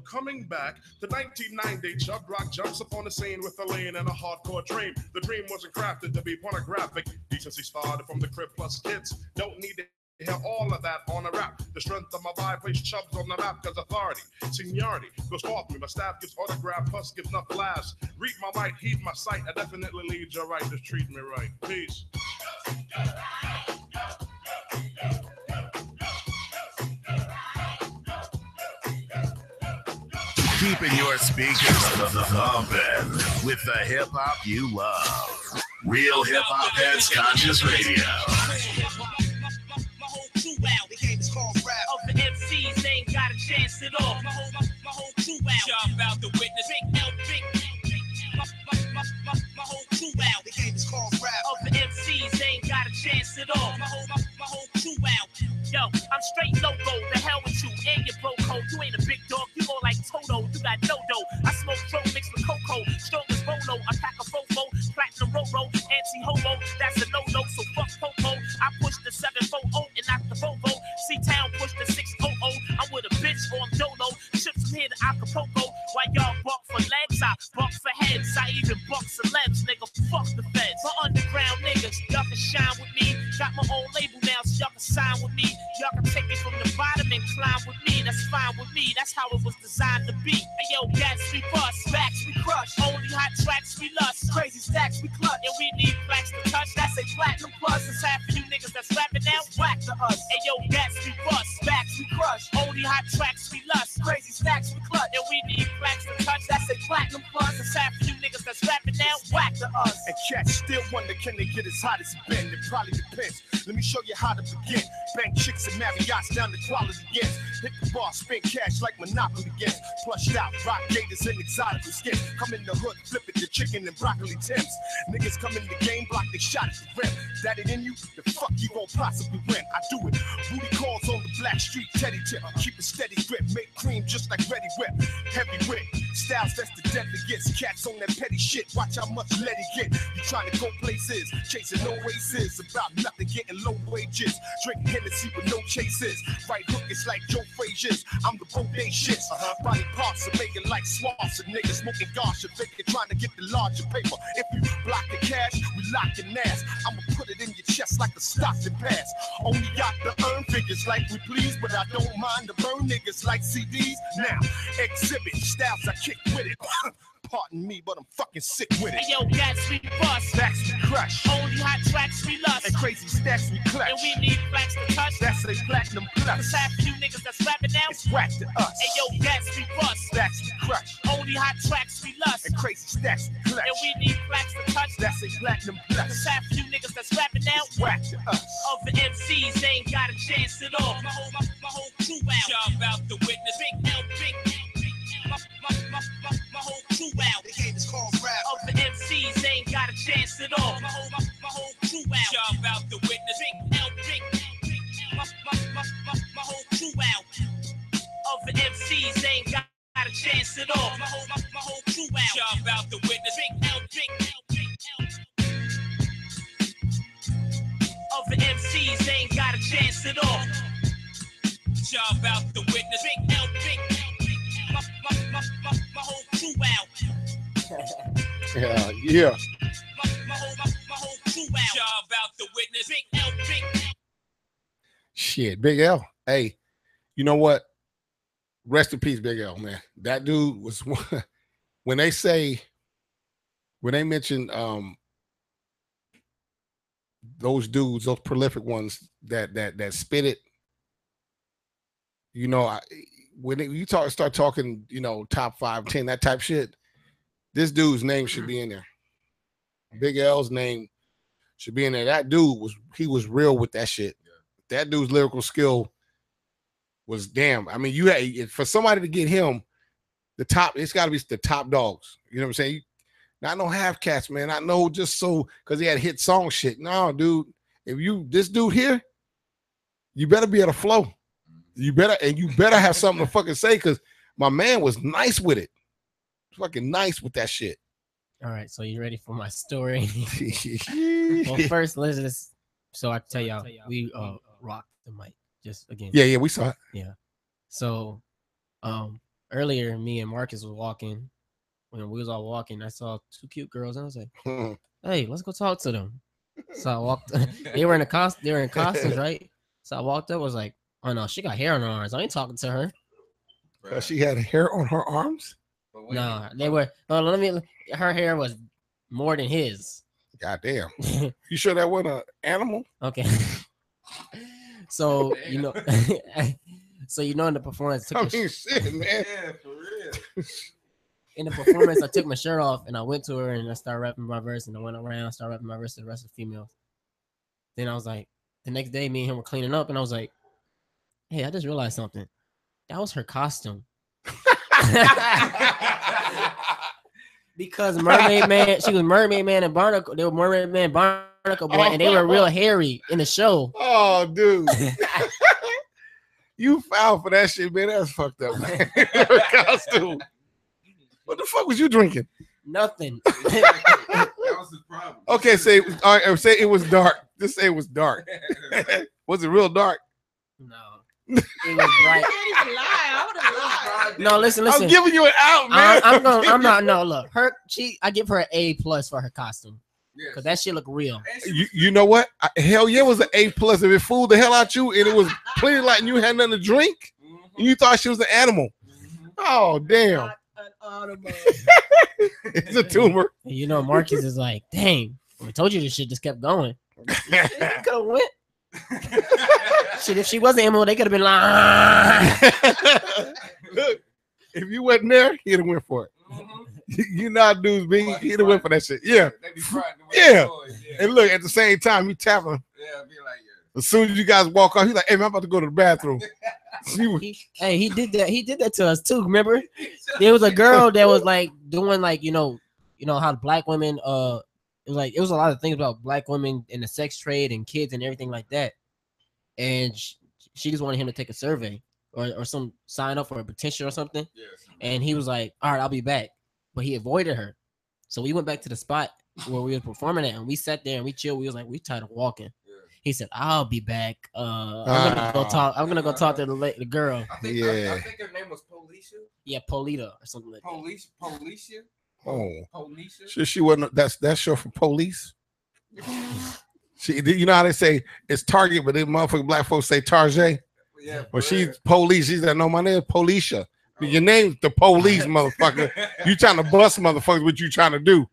Coming back to 1990, Chub Rock jumps upon the scene with a lean and a hardcore dream. The dream wasn't crafted to be pornographic. Decency started from the crib plus kids. Don't need to hear all of that on a rap. The strength of my vibe plays Chubs on the map because authority, seniority goes forth me. My staff gives autograph, plus gives enough laughs. Read my mic, heed my sight. I definitely lead you right. Just treat me right. Peace. Keeping your speakers thumping with the hip hop you love. Real Hip Hop Heads Conscious Radio. My whole crew out. The game is called rap. Of the MCs, they ain't got a chance at all. My whole crew out. Y'all about to witness. Big L, big. My whole crew out. The game is called rap. Of the MCs, they ain't got a chance at all. My whole crew out. Yo, I'm straight loco. The hell with you and your bro code. You ain't a big dog. You more like Toto. You got no dough. I smoke pro mixed with cocoa. Strong as Bolo. I pack a fofo. Platinum Roro. Anti-homo. That's a no-no. So fuck Popo. I push the 740 and not the Volvo. C-Town push the 600. I'm with a bitch or I'm Dolo. Ship from here to Acapulco. While y'all bark for legs, I bark for heads. I even bark celebs, nigga. Fuck the feds. For underground niggas, y'all can shine with me. Got my own label now, so y'all can sign with me. Y'all can take it from the bottom and climb with me. That's fine with me. That's how it was designed to be. Hey yo, gas we bust, backs we crush. Only hot tracks we lust. Crazy stacks we clutch. And we need plaques to touch. That's a platinum plus. It's half of you niggas that's rapping now, whack to us. Hey yo, gas we bust, backs we crush. Only hot tracks we lust. Crazy stacks we clutch. And we need plaques to touch. That's a platinum plus. It's half of you niggas that's rapping now, whack to us. And cats still wonder, can they get as hot as it been? It probably depends. Let me show you how to begin. Bank chicks and Marriott's down to quality gets. Hit the bar, spend cash like Monopoly gets. Plushed out, rock gators and exotic skins. Come in the hood, flip it to chicken and broccoli tips. Niggas come in the game, block they shot at the rim. That it in you? The fuck you gon' possibly win? I do it. Booty calls on the black street, teddy tip. Keep a steady grip, make cream just like Ready Whip. Heavy whip, styles that's the deadliest. Cats on that petty shit, watch how much let it get. You trying to go places, chasing no races. About nothing, getting low wages. Drink Hennessy with no chases. Right hook is like Joe Frazier's. I'm the bodacious. Body parts are making like swaths of niggas smoking gosh and faking, trying to get the larger paper. If you block the cash, we lock your ass. I'ma put it in your chest like a Stockton pass. Only got to earn figures like we please, but I don't mind to burn niggas like CDs. Now, exhibit styles I kick with it. Pardon me, but I'm fucking sick with it. Hey yo, cats we bust, Backs we crush, only hot tracks we lust, and crazy stacks we clutch. and we need flags to touch. That's a platinum plus. Cause half you niggas that's rapping now, It's whack to us. hey yo, cats we bust, Backs we crush, only hot tracks we lust, and crazy stacks we clutch. and we need flags to touch. That's a platinum Cause plus. half you niggas that's rapping now, It's whack to us. other MCs ain't got a chance at all. My whole crew out. Job out the witness. Big L, big. My whole crew out. The game is called rap. Other MCs ain't got a chance at all. My whole crew out. Job out the witness. Big L, big. My whole crew out. Other MCs ain't got a chance at all. My whole crew out. Job out the witness. Big L, big. Other MCs ain't got a chance at all. Job out the witness. Big L, big. My whole crew out. Yeah. My whole crew out. Job out the witness. Big L, big. Shit, Big L. Hey, you know what? Rest in peace, Big L, man. That dude was when they mention those dudes, those prolific ones that spit it. You know, when you start talking, you know, top 5, 10, that type shit, this dude's name should be in there. Big L's name should be in there. That dude was real with that shit. That dude's lyrical skill was damn. I mean, you had for somebody to get him the top, it's got to be the top dogs. You know what I'm saying? Not no half cats, man. I know just so because he had hit song shit. No, dude. If this dude here, you better be able to flow. You better have something to fucking say because my man was nice with it. Fucking nice with that shit. All right, so you ready for my story? Well, first, let's just so I can tell y'all we rocked the mic just again. Yeah, we saw it. Yeah. So earlier me and Marcus was walking. When we was all walking, I saw 2 cute girls and I was like, hey, let's go talk to them. So I walked they were in costumes, right? So I walked up, was like, oh no, she got hair on her arms. I ain't talking to her. She had hair on her arms? No, they were. Her hair was more than his. Goddamn. You sure that wasn't an animal? Okay. So you know, in the performance, shit, man. Yeah, for real. In the performance, I took my shirt off and I went to her and I started rapping my verse and I went around, started rapping my verse to the rest of the females. Then I was like, the next day, me and him were cleaning up and I was like, hey, I just realized something. That was her costume. Because Mermaid Man, she was Mermaid Man and Barnacle. They were Mermaid Man, Barnacle Boy, and they were real hairy in the show. Oh, dude. You foul for that shit, man. That's fucked up, man. Her costume. What the fuck was you drinking? Nothing. That was the problem. Okay, say it was dark. Just say it was dark. Was it real dark? No. It was bright. You can't even lie. I would have lied. No, listen. I'm giving you an out, man. I'm not. No, look. I give her an A+ for her costume. Because that shit look real. You know what? Hell yeah, it was an A+. If it fooled the hell out you and it was plenty like you had nothing to drink, and you thought she was an animal. Oh, damn. It's a tumor. You know, Marcus is like, dang, I told you this shit just kept going. Could have went. Shit, if she was an animal, they could have been like, look, if you wasn't there, he'd have went for it. You know how dudes be, he'd have went for that shit. Yeah. Yeah. And look, at the same time, you tap him. Yeah, be like, As soon as you guys walk out, he's like, "Hey, man, I'm about to go to the bathroom." He did that. He did that to us too. Remember, there was a girl that was like doing like you know how black women it was a lot of things about black women in the sex trade and kids and everything like that. And she just wanted him to take a survey or some sign up for a petition or something. Yes. And he was like, "All right, I'll be back," but he avoided her. So we went back to the spot where we were performing at, and we sat there and we chilled. We was like, we tired of walking. Yeah. He said, "I'll be back. I'm gonna go talk. I'm gonna go talk to the girl." I think her name was Policia. Yeah, Polita or something like that. Policia. Oh, Policia. She wasn't. That's short for police. You know how they say it's Target, but then motherfucking black folks say Tarjay. Yeah. Well, she's police. She said, "No, my name is Policia. Your name's the police, motherfucker. You trying to bust motherfuckers? What you trying to do?"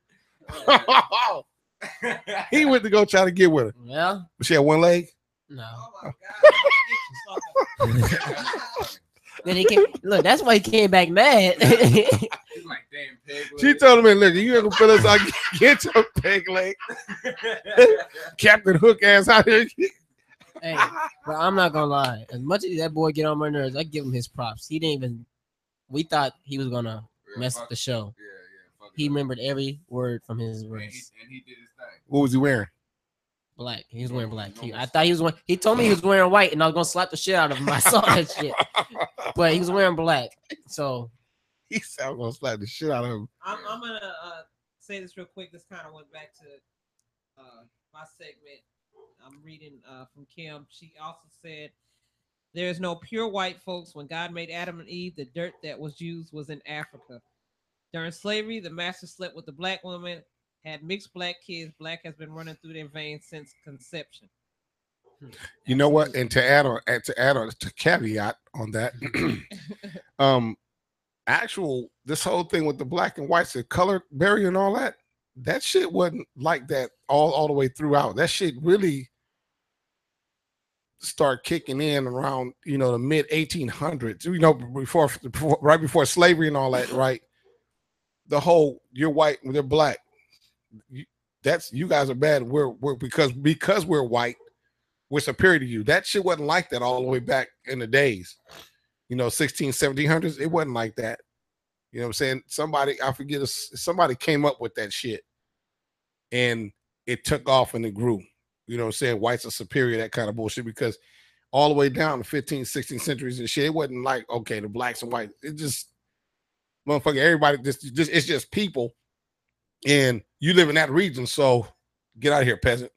He went to go try to get with her. Yeah. But she had one leg? No. Then he came. Look, that's why he came back mad. He's like, "Damn pig." She told him, "Look, you ain't gonna feel us. I get your pig leg." Captain Hook ass out here. Hey, but I'm not gonna lie. As much as that boy get on my nerves, I give him his props. He didn't even. We thought he was gonna mess up the show. He remembered every word from his words. And he did his thing. What was he wearing? Black. He was wearing black. I thought he was wearing. He told me he was wearing white, and I was gonna slap the shit out of him. I saw that shit, but he was wearing black. So he said, "I'm gonna slap the shit out of him." I'm gonna say this real quick. This kind of went back to my segment. I'm reading from Kim. She also said, "There is no pure white, folks. When God made Adam and Eve, the dirt that was used was in Africa. During slavery, the master slept with the black woman, had mixed black kids. Black has been running through their veins since conception." You know what? And to add on to caveat on that, this whole thing with the black and whites, the color barrier and all that shit wasn't like that all the way throughout. That shit really start kicking in around the mid 1800s. Right before slavery and all that, right? The whole you're white, they're black. You guys are bad. We're because we're white, we're superior to you. That shit wasn't like that all the way back in the days. 1700s, it wasn't like that. You know what I'm saying? Somebody came up with that shit and it took off and it grew. You know what I'm saying? Whites are superior, that kind of bullshit, because all the way down the 15th, 16th centuries and shit, it wasn't like, okay, the blacks and whites. It just, motherfucker, everybody, it's just people. And you live in that region, so get out of here, peasant.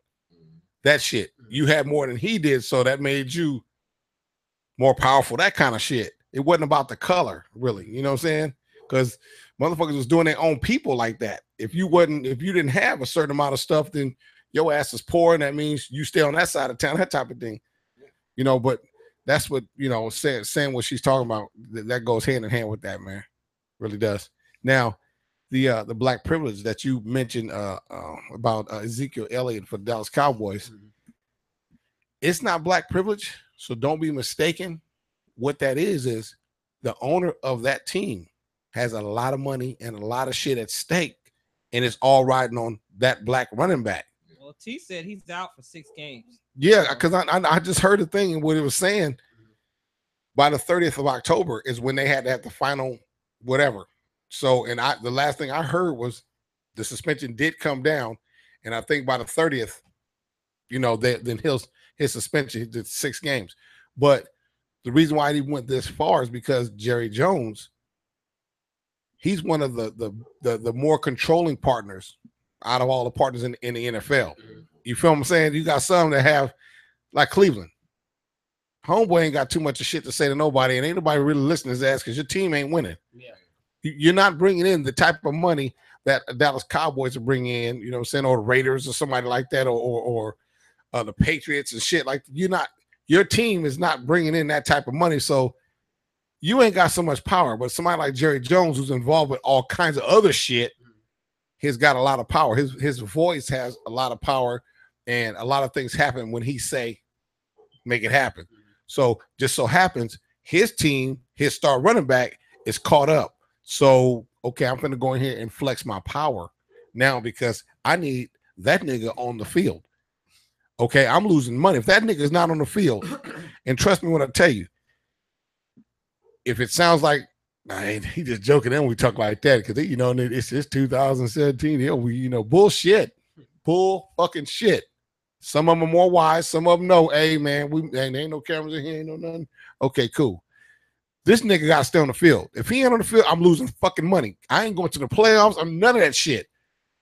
That shit. You had more than he did, so that made you more powerful, that kind of shit. It wasn't about the color, really. You know what I'm saying? Because motherfuckers was doing their own people like that. If you didn't have a certain amount of stuff, then your ass is poor, and that means you stay on that side of town, that type of thing. But that's what, saying what she's talking about, that goes hand in hand with that, man. Really does. Now, the black privilege that you mentioned about Ezekiel Elliott for the Dallas Cowboys, it's not black privilege, so don't be mistaken. What that is the owner of that team has a lot of money and a lot of shit at stake, and it's all riding on that black running back. Well, T said he's out for 6 games. Yeah, because I just heard the thing, and what it was saying, by the 30th of October is when they had to have the final whatever. So, and the last thing I heard was the suspension did come down, and I think by the 30th, then his suspension did 6 games. But the reason why he went this far is because Jerry Jones, he's one of the more controlling partners out of all the partners in the NFL. You feel what I'm saying? You got some that have, like Cleveland. Homeboy ain't got too much of shit to say to nobody, and ain't nobody really listening to his ass because your team ain't winning. Yeah. You're not bringing in the type of money that Dallas Cowboys are bringing in, you know what I'm saying, or the Raiders or somebody like that, or the Patriots and shit. Like, your team is not bringing in that type of money, so you ain't got so much power. But somebody like Jerry Jones, who's involved with all kinds of other shit, he's got a lot of power. His voice has a lot of power, and a lot of things happen when he say, make it happen. So just so happens his team, his star running back, is caught up. So, okay, I'm going to go in here and flex my power now because I need that nigga on the field. Okay, I'm losing money. If that nigga is not on the field, and trust me when I tell you, if it sounds like he just joking, then we talk like that because you know it's 2017. Bullshit, bull fucking shit. Some of them are more wise. Some of them know. Hey man, there ain't no cameras in here, ain't no nothing. Okay, cool. This nigga got to stay on the field. If he ain't on the field, I'm losing fucking money. I ain't going to the playoffs. I'm none of that shit.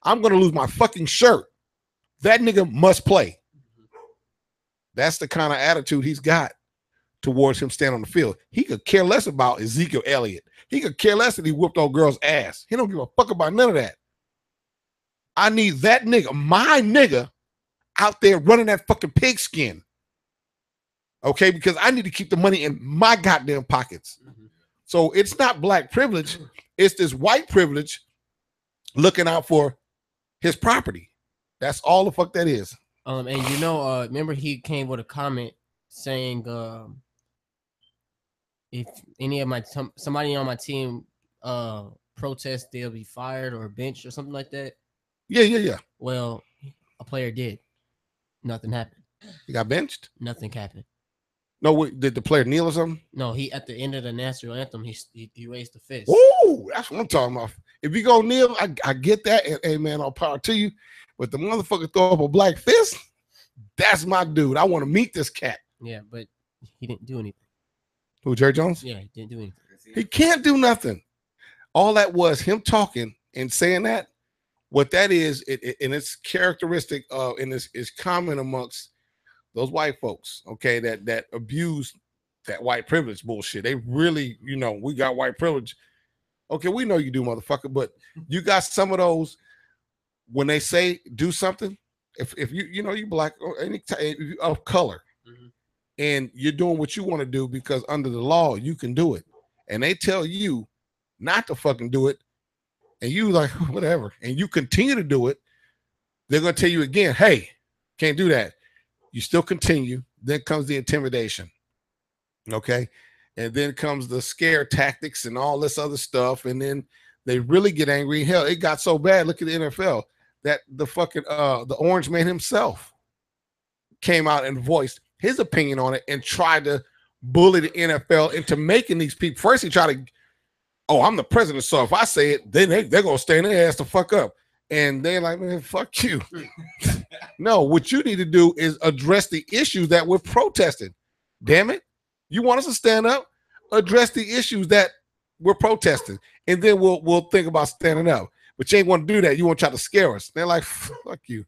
I'm gonna lose my fucking shirt. That nigga must play. That's the kind of attitude he's got towards him standing on the field. He could care less about Ezekiel Elliott. He could care less that he whooped old girl's ass. He don't give a fuck about none of that. I need that nigga, my nigga, out there running that fucking pigskin. Okay, because I need to keep the money in my goddamn pockets. So it's not black privilege. It's this white privilege looking out for his property. That's all the fuck that is. And remember he came with a comment saying, if any of somebody on my team protest, they'll be fired or benched or something like that. Yeah. Well, a player did. Nothing happened. He got benched? Nothing happened. No, did the player kneel or something? No, he at the end of the national anthem, he raised the fist. Ooh, that's what I'm talking about. If you go kneel, I get that, and hey man, all power to you. But the motherfucker throw up a black fist, that's my dude. I want to meet this cat. Yeah, but he didn't do anything. Who, Jerry Jones? Yeah, he didn't do anything. He can't do nothing. All that was him talking and saying that. What that is, and it's characteristic of, and it's common amongst those white folks, okay, that abuse that white privilege bullshit. They really, we got white privilege. Okay, we know you do, motherfucker, but you got some of those when they say do something. If you black or any of color, and you're doing what you want to do because under the law you can do it, and they tell you not to fucking do it, and you like whatever, and you continue to do it, they're gonna tell you again, hey, can't do that. You still continue. Then comes the intimidation. Okay. And then comes the scare tactics and all this other stuff. And then they really get angry. Hell, it got so bad. Look at the NFL that the fucking the orange man himself came out and voiced his opinion on it and tried to bully the NFL into making these people. First, he tried to, I'm the president, so if I say it, then they're gonna stay in their ass to fuck up. And they're like, man, fuck you. No, what you need to do is address the issues that we're protesting. Damn it. You want us to stand up? Address the issues that we're protesting. And then we'll think about standing up. But you ain't want to do that. You want to try to scare us. They're like, fuck you.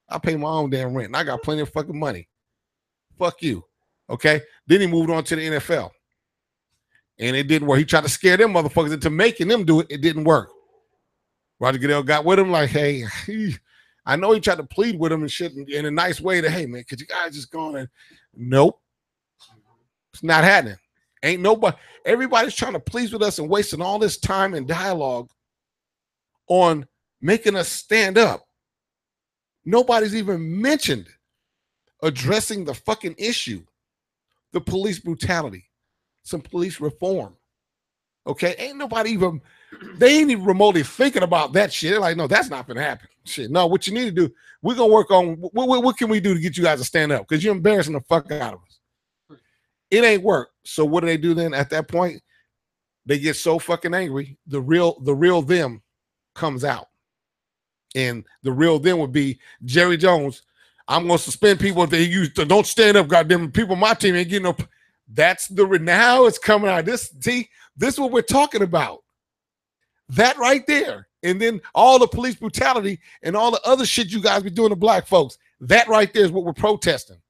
I pay my own damn rent. And I got plenty of fucking money. Fuck you. Okay. Then he moved on to the NFL. And it didn't work. He tried to scare them motherfuckers into making them do it. It didn't work. Roger Goodell got with him like, hey, I know he tried to plead with him and shit in a nice way that, hey, man, could you guys just go on and nope. It's not happening. Ain't nobody. Everybody's trying to please with us and wasting all this time and dialogue on making us stand up. Nobody's even mentioned addressing the fucking issue, the police brutality, some police reform. Okay, ain't nobody even, they ain't even remotely thinking about that shit. They're like, no, that's not gonna happen. Shit, no, what you need to do, we're gonna work on what can we do to get you guys to stand up? Because you're embarrassing the fuck out of us. It ain't work. So what do they do then at that point? They get so fucking angry, the real them comes out. And the real them would be Jerry Jones. I'm gonna suspend people if they don't stand up, goddamn people. My team ain't getting no. That's now it's coming out. This is what we're talking about. That right there. And then all the police brutality and all the other shit you guys be doing to black folks. That right there is what we're protesting.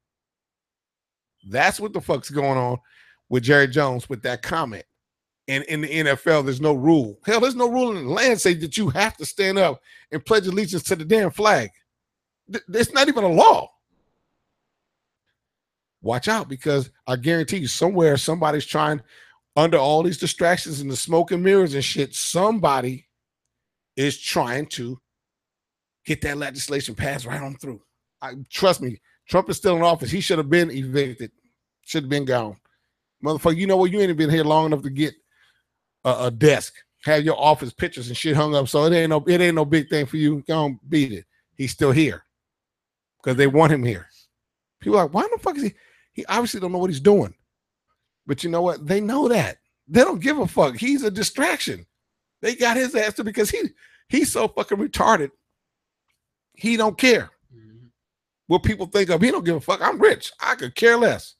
That's what the fuck's going on with Jerry Jones with that comment. And in the NFL, there's no rule. Hell, there's no rule in the land say that you have to stand up and pledge allegiance to the damn flag. It's not even a law. Watch out, because I guarantee you somewhere somebody's trying, under all these distractions and the smoke and mirrors and shit, somebody is trying to get that legislation passed right on through. Trust me, Trump is still in office. He should have been evicted. Should have been gone. Motherfucker, you know what? You ain't been here long enough to get a desk, have your office pictures and shit hung up. So it ain't no big thing for you. Go on, beat it. He's still here because they want him here. People are like, why the fuck is he? He obviously don't know what he's doing. But you know what? They know that. They don't give a fuck. He's a distraction. They got his ass to because he's so fucking retarded. He don't care what people think of. He don't give a fuck. I'm rich. I could care less.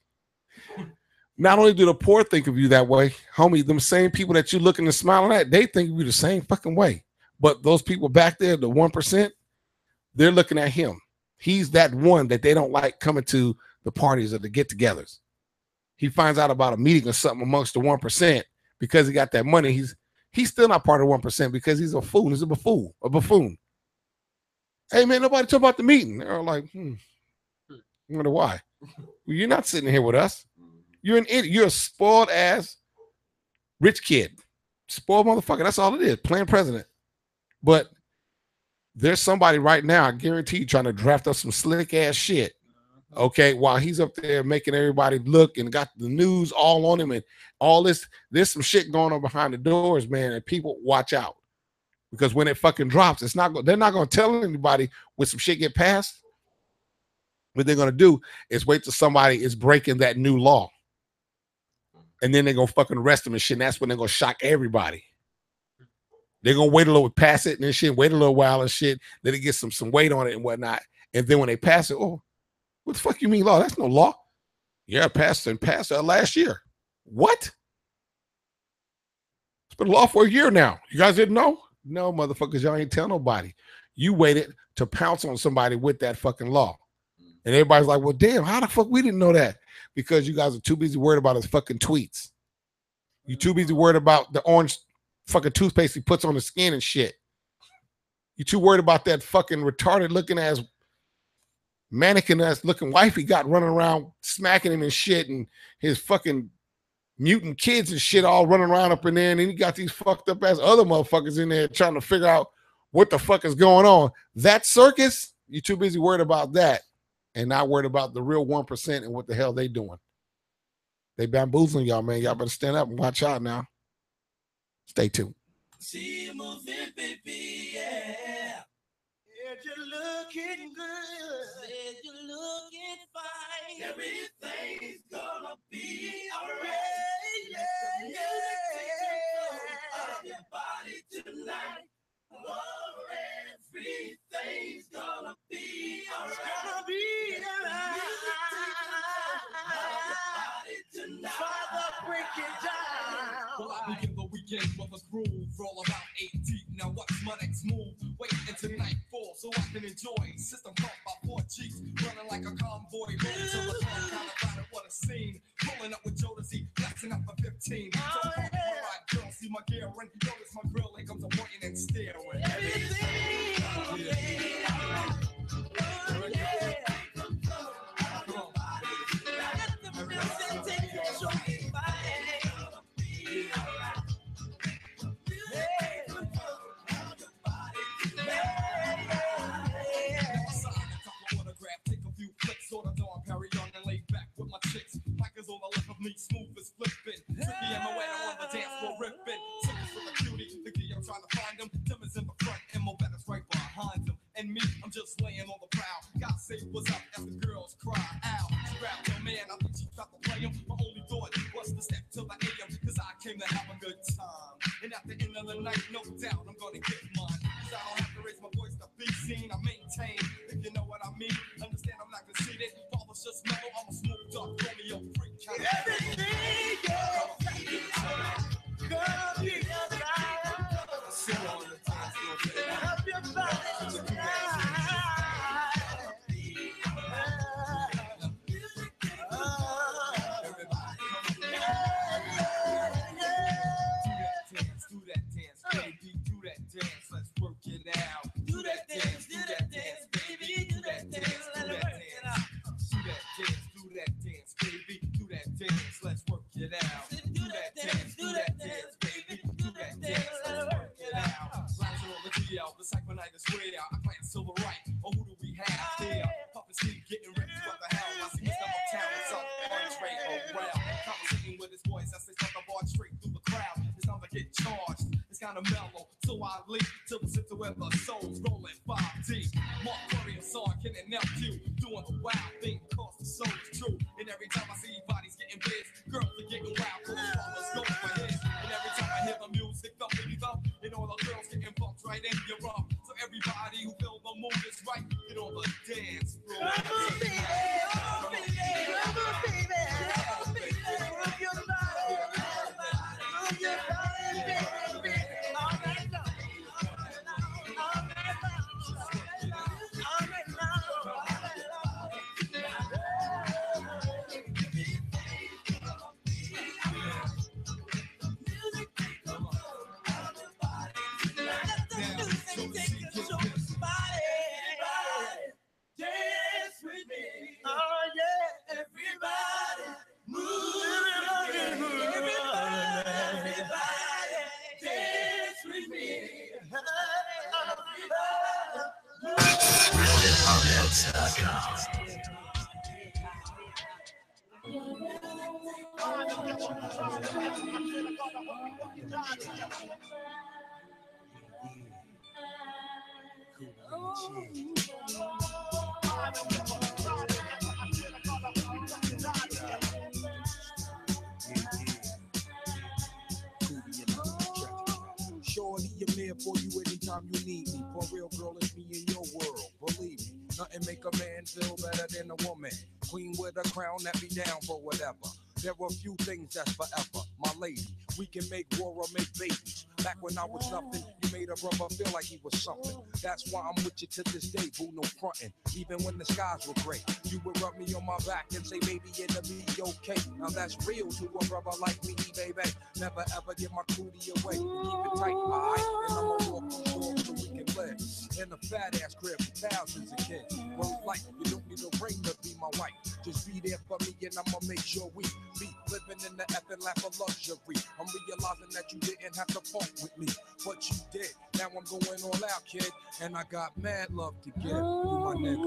Not only do the poor think of you that way, homie, them same people that you looking and smiling at, they think of you the same fucking way. But those people back there, the 1%, they're looking at him. He's that one that they don't like coming to the parties or the get-togethers. He finds out about a meeting or something amongst the 1% because he got that money. He's still not part of 1% because he's a fool. He's a buffoon. Hey, man, nobody talk about the meeting. They're like, I wonder why. Well, you're not sitting here with us. You're an idiot. You're a spoiled ass rich kid. Spoiled motherfucker. That's all it is. Playing president. But there's somebody right now, I guarantee you, trying to draft up some slick ass shit. Okay, while he's up there making everybody look and got the news all on him and all this, there's some shit going on behind the doors, man. And people watch out because when it fucking drops, they're not going to tell anybody when some shit get passed. What they're going to do is wait till somebody is breaking that new law. And then they're going to fucking arrest them and shit. And that's when they're going to shock everybody. They're going to wait a little, pass it and then shit, wait a little while and shit. Then it gets some weight on it and whatnot. And then when they pass it, oh, what the fuck you mean law? That's no law. Yeah, passed last year. What? It's been a law for a year now. You guys didn't know? No, motherfuckers, y'all ain't tell nobody. You waited to pounce on somebody with that fucking law. And everybody's like, well, damn, how the fuck we didn't know that? Because you guys are too busy worried about his fucking tweets. You too busy worried about the orange fucking toothpaste he puts on the skin and shit. You too worried about that fucking retarded looking ass mannequin ass looking wife he got running around smacking him and shit, and his fucking mutant kids and shit all running around up in there, and then he got these fucked up ass other motherfuckers in there trying to figure out what the fuck is going on. That circus, you too busy worried about that and not worried about the real 1% and what the hell they doing. They bamboozling y'all, man. Y'all better stand up and watch out now. Stay tuned. See you moving, baby, yeah. You're looking good. Said you're looking fine. Everything's gonna be alright. Yeah, yeah. Your body tonight. Oh, everything's gonna be alright. It's gonna be alright. Father, break it down. Well, I begin the weekend with a groove, roll about 8 deep. Now what's my next move? Wait until nightfall so I can enjoy. System pumped by 4 G's, running like a convoy. Rolling to the front, kind of find it, what a scene. Pulling up with Jodeci, blasting up for 15. So pump my ride, girl, see my gear and notice my grill. Here comes a pointing and staring. Everything. Smooth as flipping. Tricky and my way on the dance floor ripping. Circus with a cutie. The key I'm trying to find him. Tim is in the front and Mobetta's right behind him. And me, I'm just laying on the prowl. God say what's up as the girls cry out. She grabbed her man, I think she tried to play him. My only thought was to step till the AM. Cause I came to have a good time. And at the end of the night, no doubt I'm gonna get mine. Cause I don't have to raise my voice to be seen. I maintain, if you know what I mean. Understand I'm not conceited. Father's just mellow, I'm a smooth dog, Romeo freak. Everything gonna be alright. Gonna be alright. Sit on the top, help your body tonight. Do that dance, baby. Do that dance. Let's work it out. Do that dance, baby. Do that dance. Let it work it out. Do that dance, baby. Do that dance. Let's work it out. Do that dance, baby. Do that dance. Let's work it out. Lounging on the DL, the cyclonitis way out. I glance to the right. Oh, who do we have there? Puppet Steve getting ready. What the hell? I see his number town. What's up? Andre O'Reilly. Conversating with his boys as they start the bar straight through the crowd. It's time to get charged. It's kind of mellow. So I leap to the center where the soul's rolling 5 deep. Mark Curry and Son, Ken and LQ doing the wild thing. Cause the so true. And every time I see bodies getting biz, girls are getting wild, cause mama's going for his. And every time I hear the music thumpity thump, and all the girls getting bumped right in your rump. So everybody who feel the mood is right, get on the dance floor. Dance with me. Oh yeah, everybody move. Everybody dance with me. RealHipHopHits.com. Shorty, I'm there for you anytime you need me. For real, girl, it's me in your world. Believe me, nothing make a man feel better than a woman. Queen with a crown that be down for whatever. There are few things that's forever. My lady, we can make war or make babies. Back when I was nothing, you made a brother feel like he was something. That's why I'm with you to this day, boo, no frontin'. Even when the skies were gray, you would rub me on my back and say, baby, it'll be okay. Now that's real to a brother like me, baby. Never ever give my cootie away. Keep it tight, alright? And I'ma walk the floor so we can live in a fat ass crib with thousands of kids. Well, like, you don't need a ring to be my wife. Just be there for me and I'ma make sure we be living in the effing lap of luxury. I'm realizing that you didn't have to fuck with me, but you did. Now I'm going all out, kid, and I got mad love to give. You my nigga.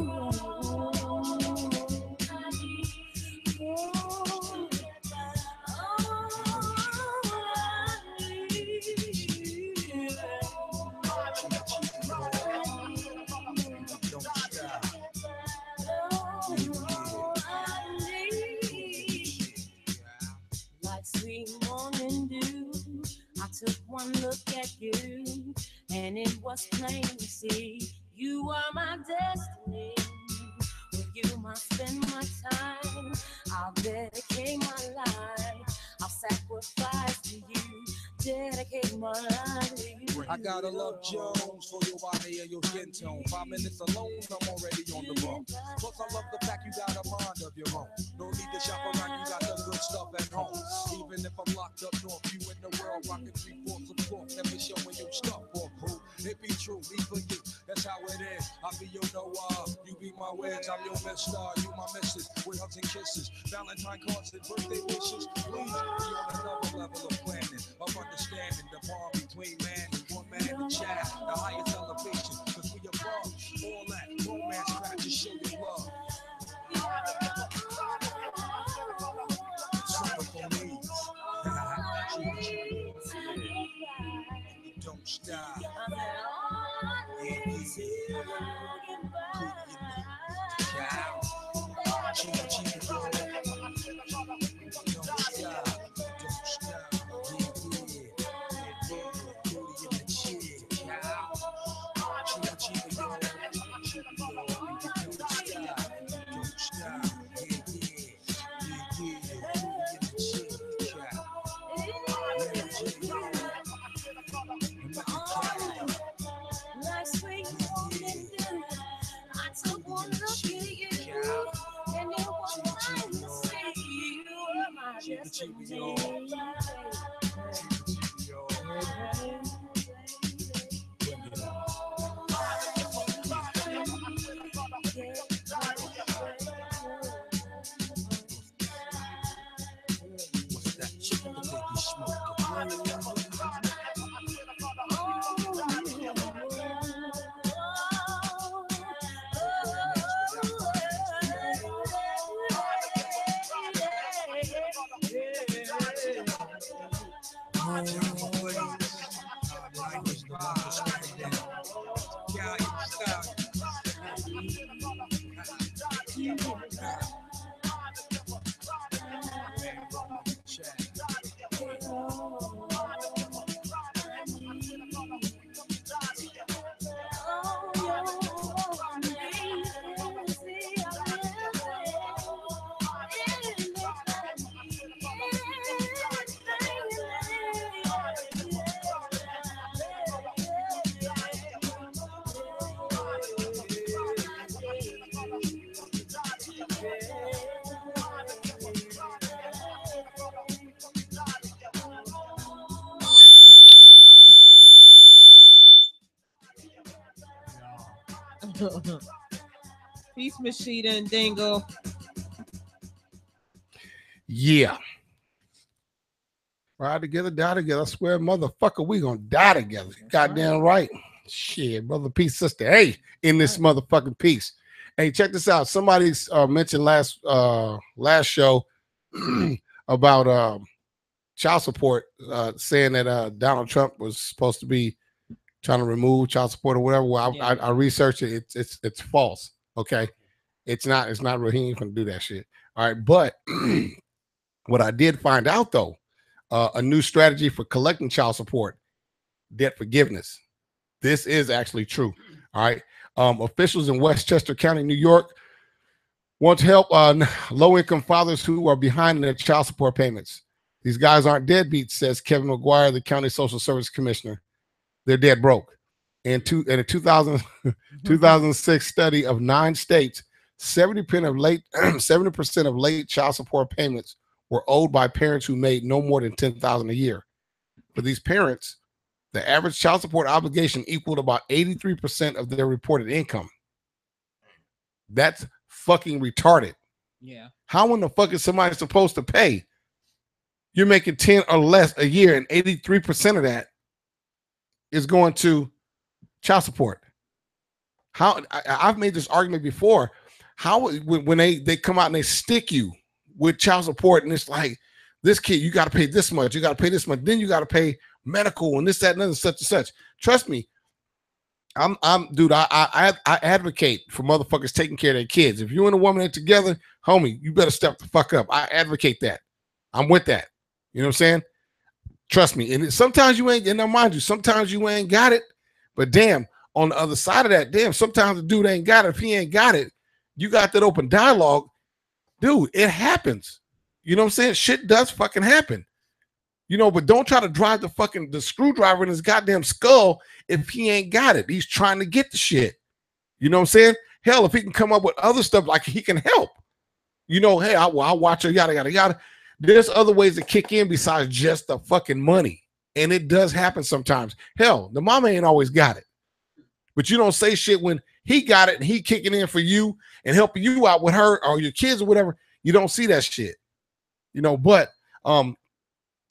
Like sweet morning dew, I took one look at you, and it was plain to see you are my destiny. With you, I spend my time. I'll dedicate my life. I'll sacrifice to you. Dedicate my life to you. I gotta love Jones for your body and your skin tone. 5 minutes alone, I'm already on the road. Plus, I love the fact you got a mind of your own. No need to shop around, you got the good stuff at home. Even if I'm locked up north, you in the world rocking 3/4 of cloth. Never showing your stuff for boo. It be true, me for you. That's how it is. I be your Noah, you be my wedge. I'm your mister, you my missus. With hugs and kisses, Valentine cards and birthday wishes. Please be on another level of planning, of understanding the bond between man and woman and child. The highest elevation, cause we above all that romance crap to show your love. Don't stop. Peace, Machida and Dingle. Yeah. Ride together, die together. I swear, motherfucker, we gonna die together. Goddamn right. Shit, brother, peace, sister. Hey, in this motherfucking piece. Hey, check this out. Somebody's mentioned last show about child support, saying that Donald Trump was supposed to be trying to remove child support or whatever. Well, I researched it. It's false. Okay, it's not real. He ain't gonna do that shit. All right, but what I did find out though, a new strategy for collecting child support, debt forgiveness. This is actually true. All right. Officials in Westchester County, New York, want to help low-income fathers who are behind in their child support payments. These guys aren't deadbeats, says Kevin McGuire, the county social service commissioner. They're dead broke. In a 2006 study of 9 states, 70% of late child support payments were owed by parents who made no more than $10,000 a year. For these parents, the average child support obligation equaled about 83% of their reported income. That's fucking retarded. Yeah. How in the fuck is somebody supposed to pay? You're making 10 or less a year, and 83% of that is going to child support. How I've made this argument before. How when they come out and they stick you with child support, and it's like, this kid, you got to pay this much, you got to pay this much, then you got to pay medical and this, that, and other, such and such. Trust me, dude, I advocate for motherfuckers taking care of their kids. If you and a woman are together, homie, you better step the fuck up. I advocate that. I'm with that. You know what I'm saying? Trust me. And sometimes you ain't, and now mind you, sometimes you ain't got it, but damn, on the other side of that, damn, sometimes the dude ain't got it. If he ain't got it, you got that open dialogue, dude, it happens. You know what I'm saying? Shit does fucking happen. You know, but don't try to drive the screwdriver in his goddamn skull if he ain't got it. He's trying to get the shit. You know what I'm saying? Hell, if he can come up with other stuff, like he can help. You know, hey, I'll watch her, yada, yada, yada. There's other ways to kick in besides just the fucking money. And it does happen sometimes. Hell, the mama ain't always got it. But you don't say shit when he got it and he kicking in for you and helping you out with her or your kids or whatever. You don't see that shit. You know, but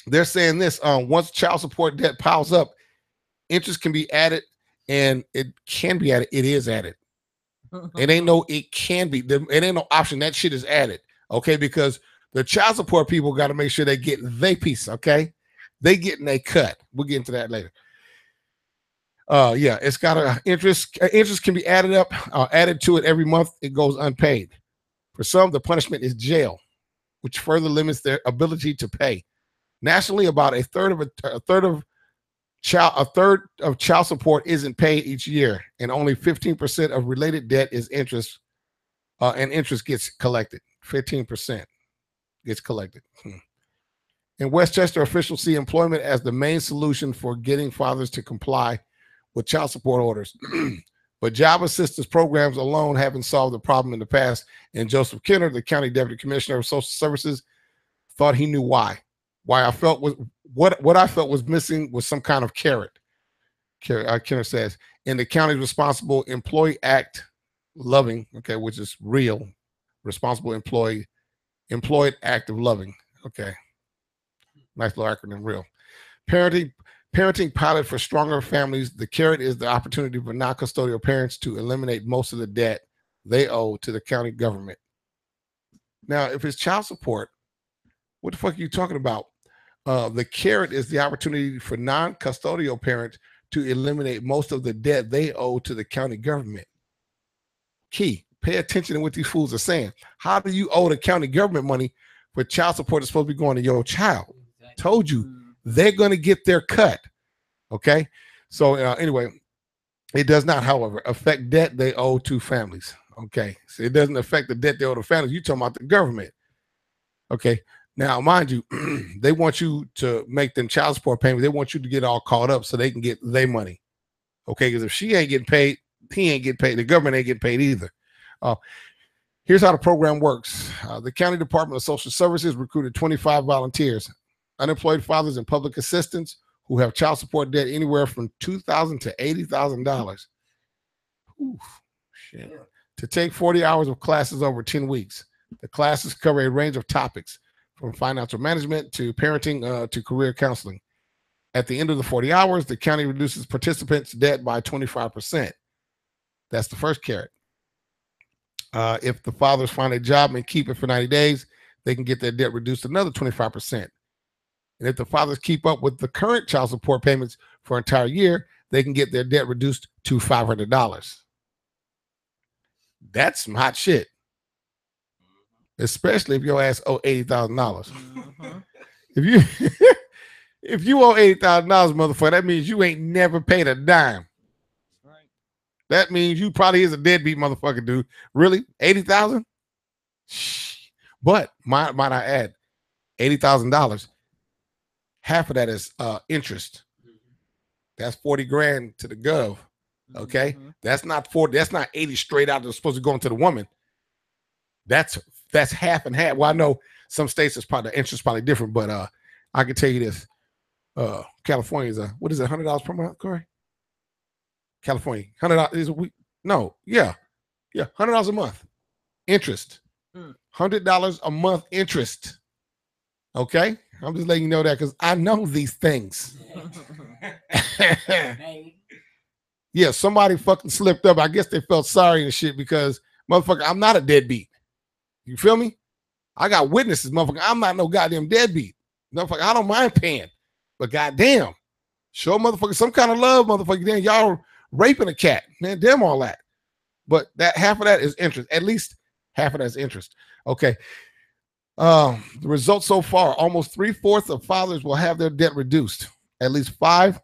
they're saying this, once child support debt piles up, interest can be added, and it can be added. It is added. It ain't no, it can be. It ain't no option. That shit is added, okay? Because the child support people got to make sure they get their piece, okay? They getting a cut. We'll get into that later. Yeah, it's got a interest. Interest can be added to it every month. It goes unpaid. For some, the punishment is jail, which further limits their ability to pay. Nationally, about a third of child support isn't paid each year, and only 15% of related debt is interest, and interest gets collected. 15% gets collected. In Westchester, officials see employment as the main solution for getting fathers to comply with child support orders. But job assistance programs alone haven't solved the problem in the past, and Joseph Kenner, the county deputy commissioner of social services, thought he knew why. Why I felt was what I felt was missing was some kind of carrot. Kenner says, in the county's responsible employee act, loving, okay, which is real, responsible employed act of loving, okay, nice little acronym, real. Parenting pilot for stronger families. The carrot is the opportunity for non-custodial parents to eliminate most of the debt they owe to the county government. Now, if it's child support, what the fuck are you talking about? The carrot is the opportunity for non-custodial parents to eliminate most of the debt they owe to the county government. Key, pay attention to what these fools are saying. How do you owe the county government money for child support that's supposed to be going to your child? Told you, they're going to get their cut. Okay? So anyway, it does not, however, affect debt they owe to families. Okay? So it doesn't affect the debt they owe to families. You're talking about the government. Okay? Now, mind you, they want you to make them child support payments. They want you to get all caught up so they can get their money. Okay? Because if she ain't getting paid, he ain't getting paid. The government ain't getting paid either. Here's how the program works. The County Department of Social Services recruited 25 volunteers, unemployed fathers and public assistants who have child support debt anywhere from $2,000 to $80,000. Shit. To take 40 hours of classes over 10 weeks. The classes cover a range of topics from financial management to parenting to career counseling. At the end of the 40 hours, the county reduces participants' debt by 25%. That's the first carrot. If the fathers find a job and keep it for 90 days, they can get their debt reduced another 25%. And if the fathers keep up with the current child support payments for an entire year, they can get their debt reduced to $500. That's some hot shit. Especially if your ass owe $80,000. If you if you owe $80,000, motherfucker, that means you ain't never paid a dime. That means you probably is a deadbeat motherfucker, dude. Really? 80,000? But might I add, $80,000. Half of that is interest. That's 40 grand to the gov. Okay, that's not 40. That's not 80 straight out. That's supposed to go into the woman. That's half and half. Well, I know some states is probably the interest probably different, but I can tell you this: California is what is it, $100 per month, Corey? California, $100 is a week. No, yeah, $100 a month interest. $100 a month interest. Okay, I'm just letting you know that because I know these things. Yeah, somebody fucking slipped up. I guess they felt sorry and shit because, motherfucker, I'm not a deadbeat. You feel me? I got witnesses, motherfucker. I'm not no goddamn deadbeat. Motherfucker, I don't mind paying. But goddamn, show motherfucker some kind of love, motherfucker. Then y'all raping a cat. Man, damn all that. But that half of that is interest. At least half of that is interest. Okay. The results so far, almost 3/4 of fathers will have their debt reduced. At least 5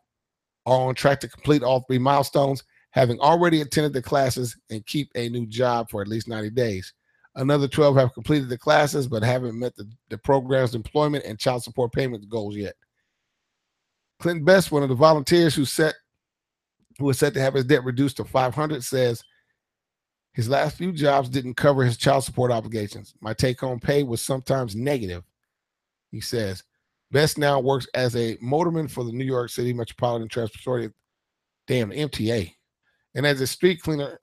are on track to complete all 3 milestones, having already attended the classes and keep a new job for at least 90 days. Another 12 have completed the classes but haven't met the program's employment and child support payment goals yet. Clinton Best, one of the volunteers who was set to have his debt reduced to $500, says his last few jobs didn't cover his child support obligations. My take-home pay was sometimes negative. He says, Best now works as a motorman for the New York City Metropolitan Transportation, MTA, and as a street cleaner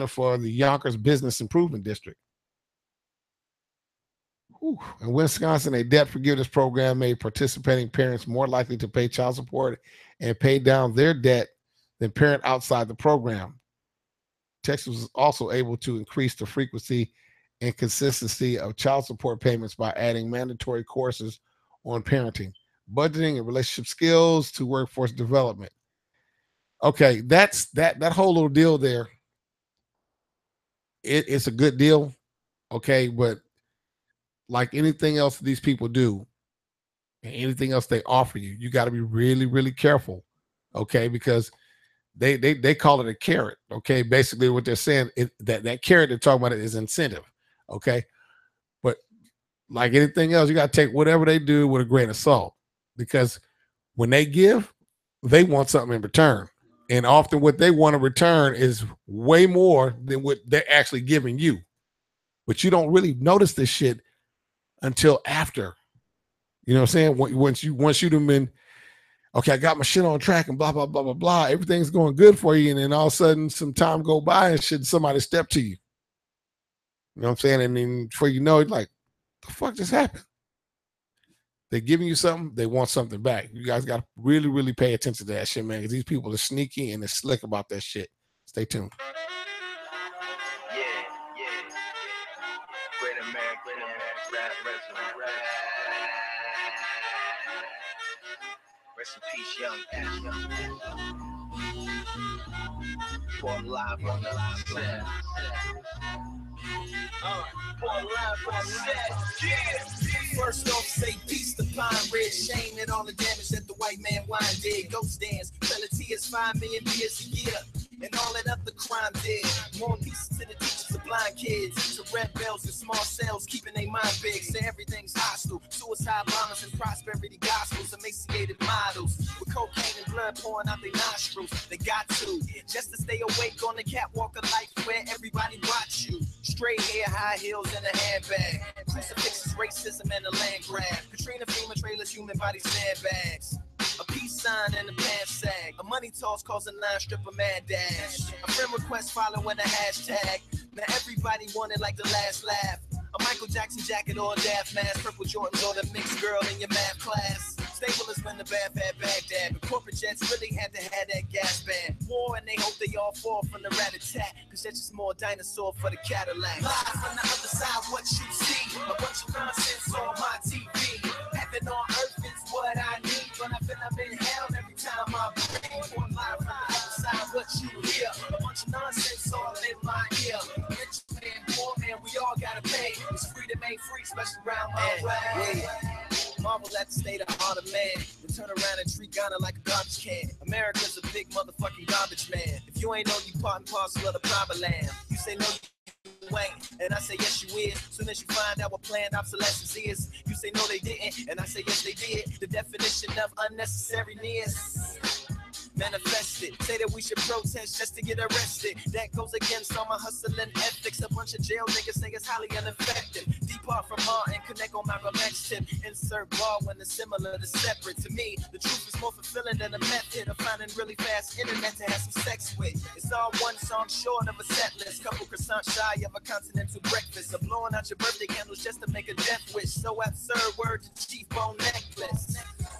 for the Yonkers Business Improvement District. Whew. In Wisconsin, a debt forgiveness program made participating parents more likely to pay child support and pay down their debt than parent outside the program. Texas was also able to increase the frequency and consistency of child support payments by adding mandatory courses on parenting, budgeting, and relationship skills to workforce development. Okay, that's that whole little deal there. It's a good deal, okay, but like anything else these people do, and anything else they offer you, you got to be really, really careful, okay, because they call it a carrot, okay. Basically, what they're saying is that carrot they're talking about is incentive, okay. But like anything else, you got to take whatever they do with a grain of salt, because when they give, they want something in return. And often what they want to return is way more than what they're actually giving you. But you don't really notice this shit until after. You know what I'm saying? Once you done been, okay, I got my shit on track and blah, blah, blah, blah, blah. Everything's going good for you. And then all of a sudden some time go by and shit, somebody step to you. You know what I'm saying? And then before you know it, like, the fuck just happened? They're giving you something, they want something back. You guys got to really, really pay attention to that shit, man, because these people are sneaky and they're slick about that shit. Stay tuned. Yeah. Great American rap. Rest in peace, young. Born live on the set. Born live on the set. Yeah. First off, say peace to Pine Ridge. Shame that all the damage that the white man wine did. Ghost dance, penalty is 5 million beers a year. And all that other crime did. More pieces to the teachers of blind kids. To red bells and small cells, keeping their mind big. Say everything's hostile. Suicide bombers and prosperity gospels. Emaciated models. With cocaine and blood pouring out their nostrils. They got to. Just to stay awake on the catwalk of life where everybody watch you. Straight hair, high heels, and a handbag. Crucifixes, racism, and a land grab. Katrina, FEMA trailers, human body sandbags. A peace sign and a pants sag. bag. A money toss causing 9 stripper mad dash. A friend request following a hashtag. Now everybody wanted like the last laugh. A Michael Jackson jacket or a daft mask. Purple Jordans or the mixed girl in your math class. Stable is when the Bath had Baghdad. But corporate jets really had to have that gas band. War and they hope they all fall from the rat-a-tat. Cause that's just more dinosaur for the Cadillac. Live on the other side, what you see. A bunch of nonsense on my TV. Heaven on earth is what I need. When I feel I'm in hell every time I breathe. On live from the other side, what you hear. A bunch of nonsense all in my ear. Rich man, poor man, we all gotta pay. It's freedom ain't free, especially around my way. Marvel at the state of art of man. Then turn around and treat Ghana like a garbage can. America's a big motherfucking garbage man. If you ain't know, you part and parcel of the proper land. You say no, you ain't, and I say yes you is. Soon as you find out what planned obsolescence is, you say no they didn't, and I say yes they did. The definition of unnecessariness. Manifest it. Say that we should protest just to get arrested. That goes against all my hustling ethics. A bunch of jail niggas say it's highly ineffective. Depart from Martin, connect on Malcolm X tip. Insert ball when it's similar to separate. To me, the truth is more fulfilling than a method of finding really fast internet to have some sex with. It's all one song short of a set list. Couple croissants shy of a continental breakfast. Of blowing out your birthday candles just to make a death wish. So absurd, word to Chief Bone necklace.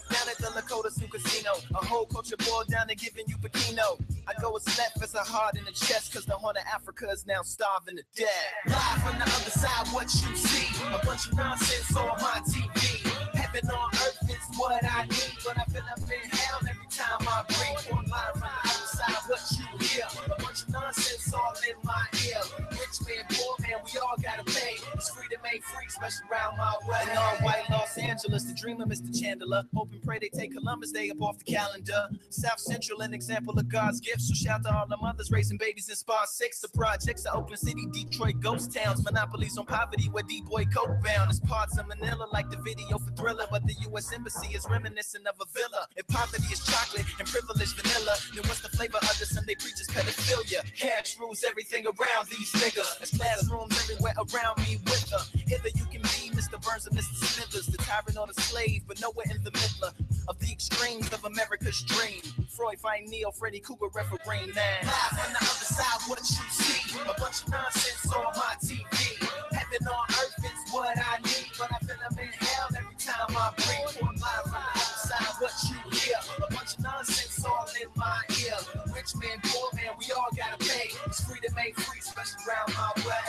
Down at the Lakota Sioux Casino, a whole culture boiled down to giving you Pekino. I go as left as a heart in the chest, cause the Horn of Africa is now starving to death. Live from the other side, what you see, a bunch of nonsense on my TV. Heaven on earth is what I need, but I feel I'm in hell every time I breathe. On live from the other side, what you hear, a bunch of nonsense all in my ear. Rich man, poor man, we all gotta pay. It's freedom ain't free, especially around my way. In all white Los Angeles, the dream of Mr. Chandler. Hope and pray they take Columbus Day up off the calendar. South Central, an example of God's gift. So shout to all the mothers raising babies in Spot 6. The projects are Oakland City, Detroit, ghost towns. Monopolies on poverty where D-boy coke bound. It's parts of Manila like the video for Thriller. But the U.S. Embassy is reminiscent of a villa. If poverty is chocolate and privilege vanilla, then what's the flavor of the Sunday preachers pedophilia? Cash rules everything around these niggas. There's classrooms everywhere around me with them. Either you can be Mr. Burns or Mr. Smithers, the tyrant or the slave, but nowhere in the middle of the extremes of America's dream. Freud fighting Neo, Freddy Cougar, referee 9. Live on the other side, what you see, a bunch of nonsense on my TV. Heaven on earth is what I need, but I feel I'm in hell every time I breathe. On live on the other side, what you hear, a bunch of nonsense all in my ear. Rich man, poor man, we all gotta pay. It's freedom ain't free, especially around my way.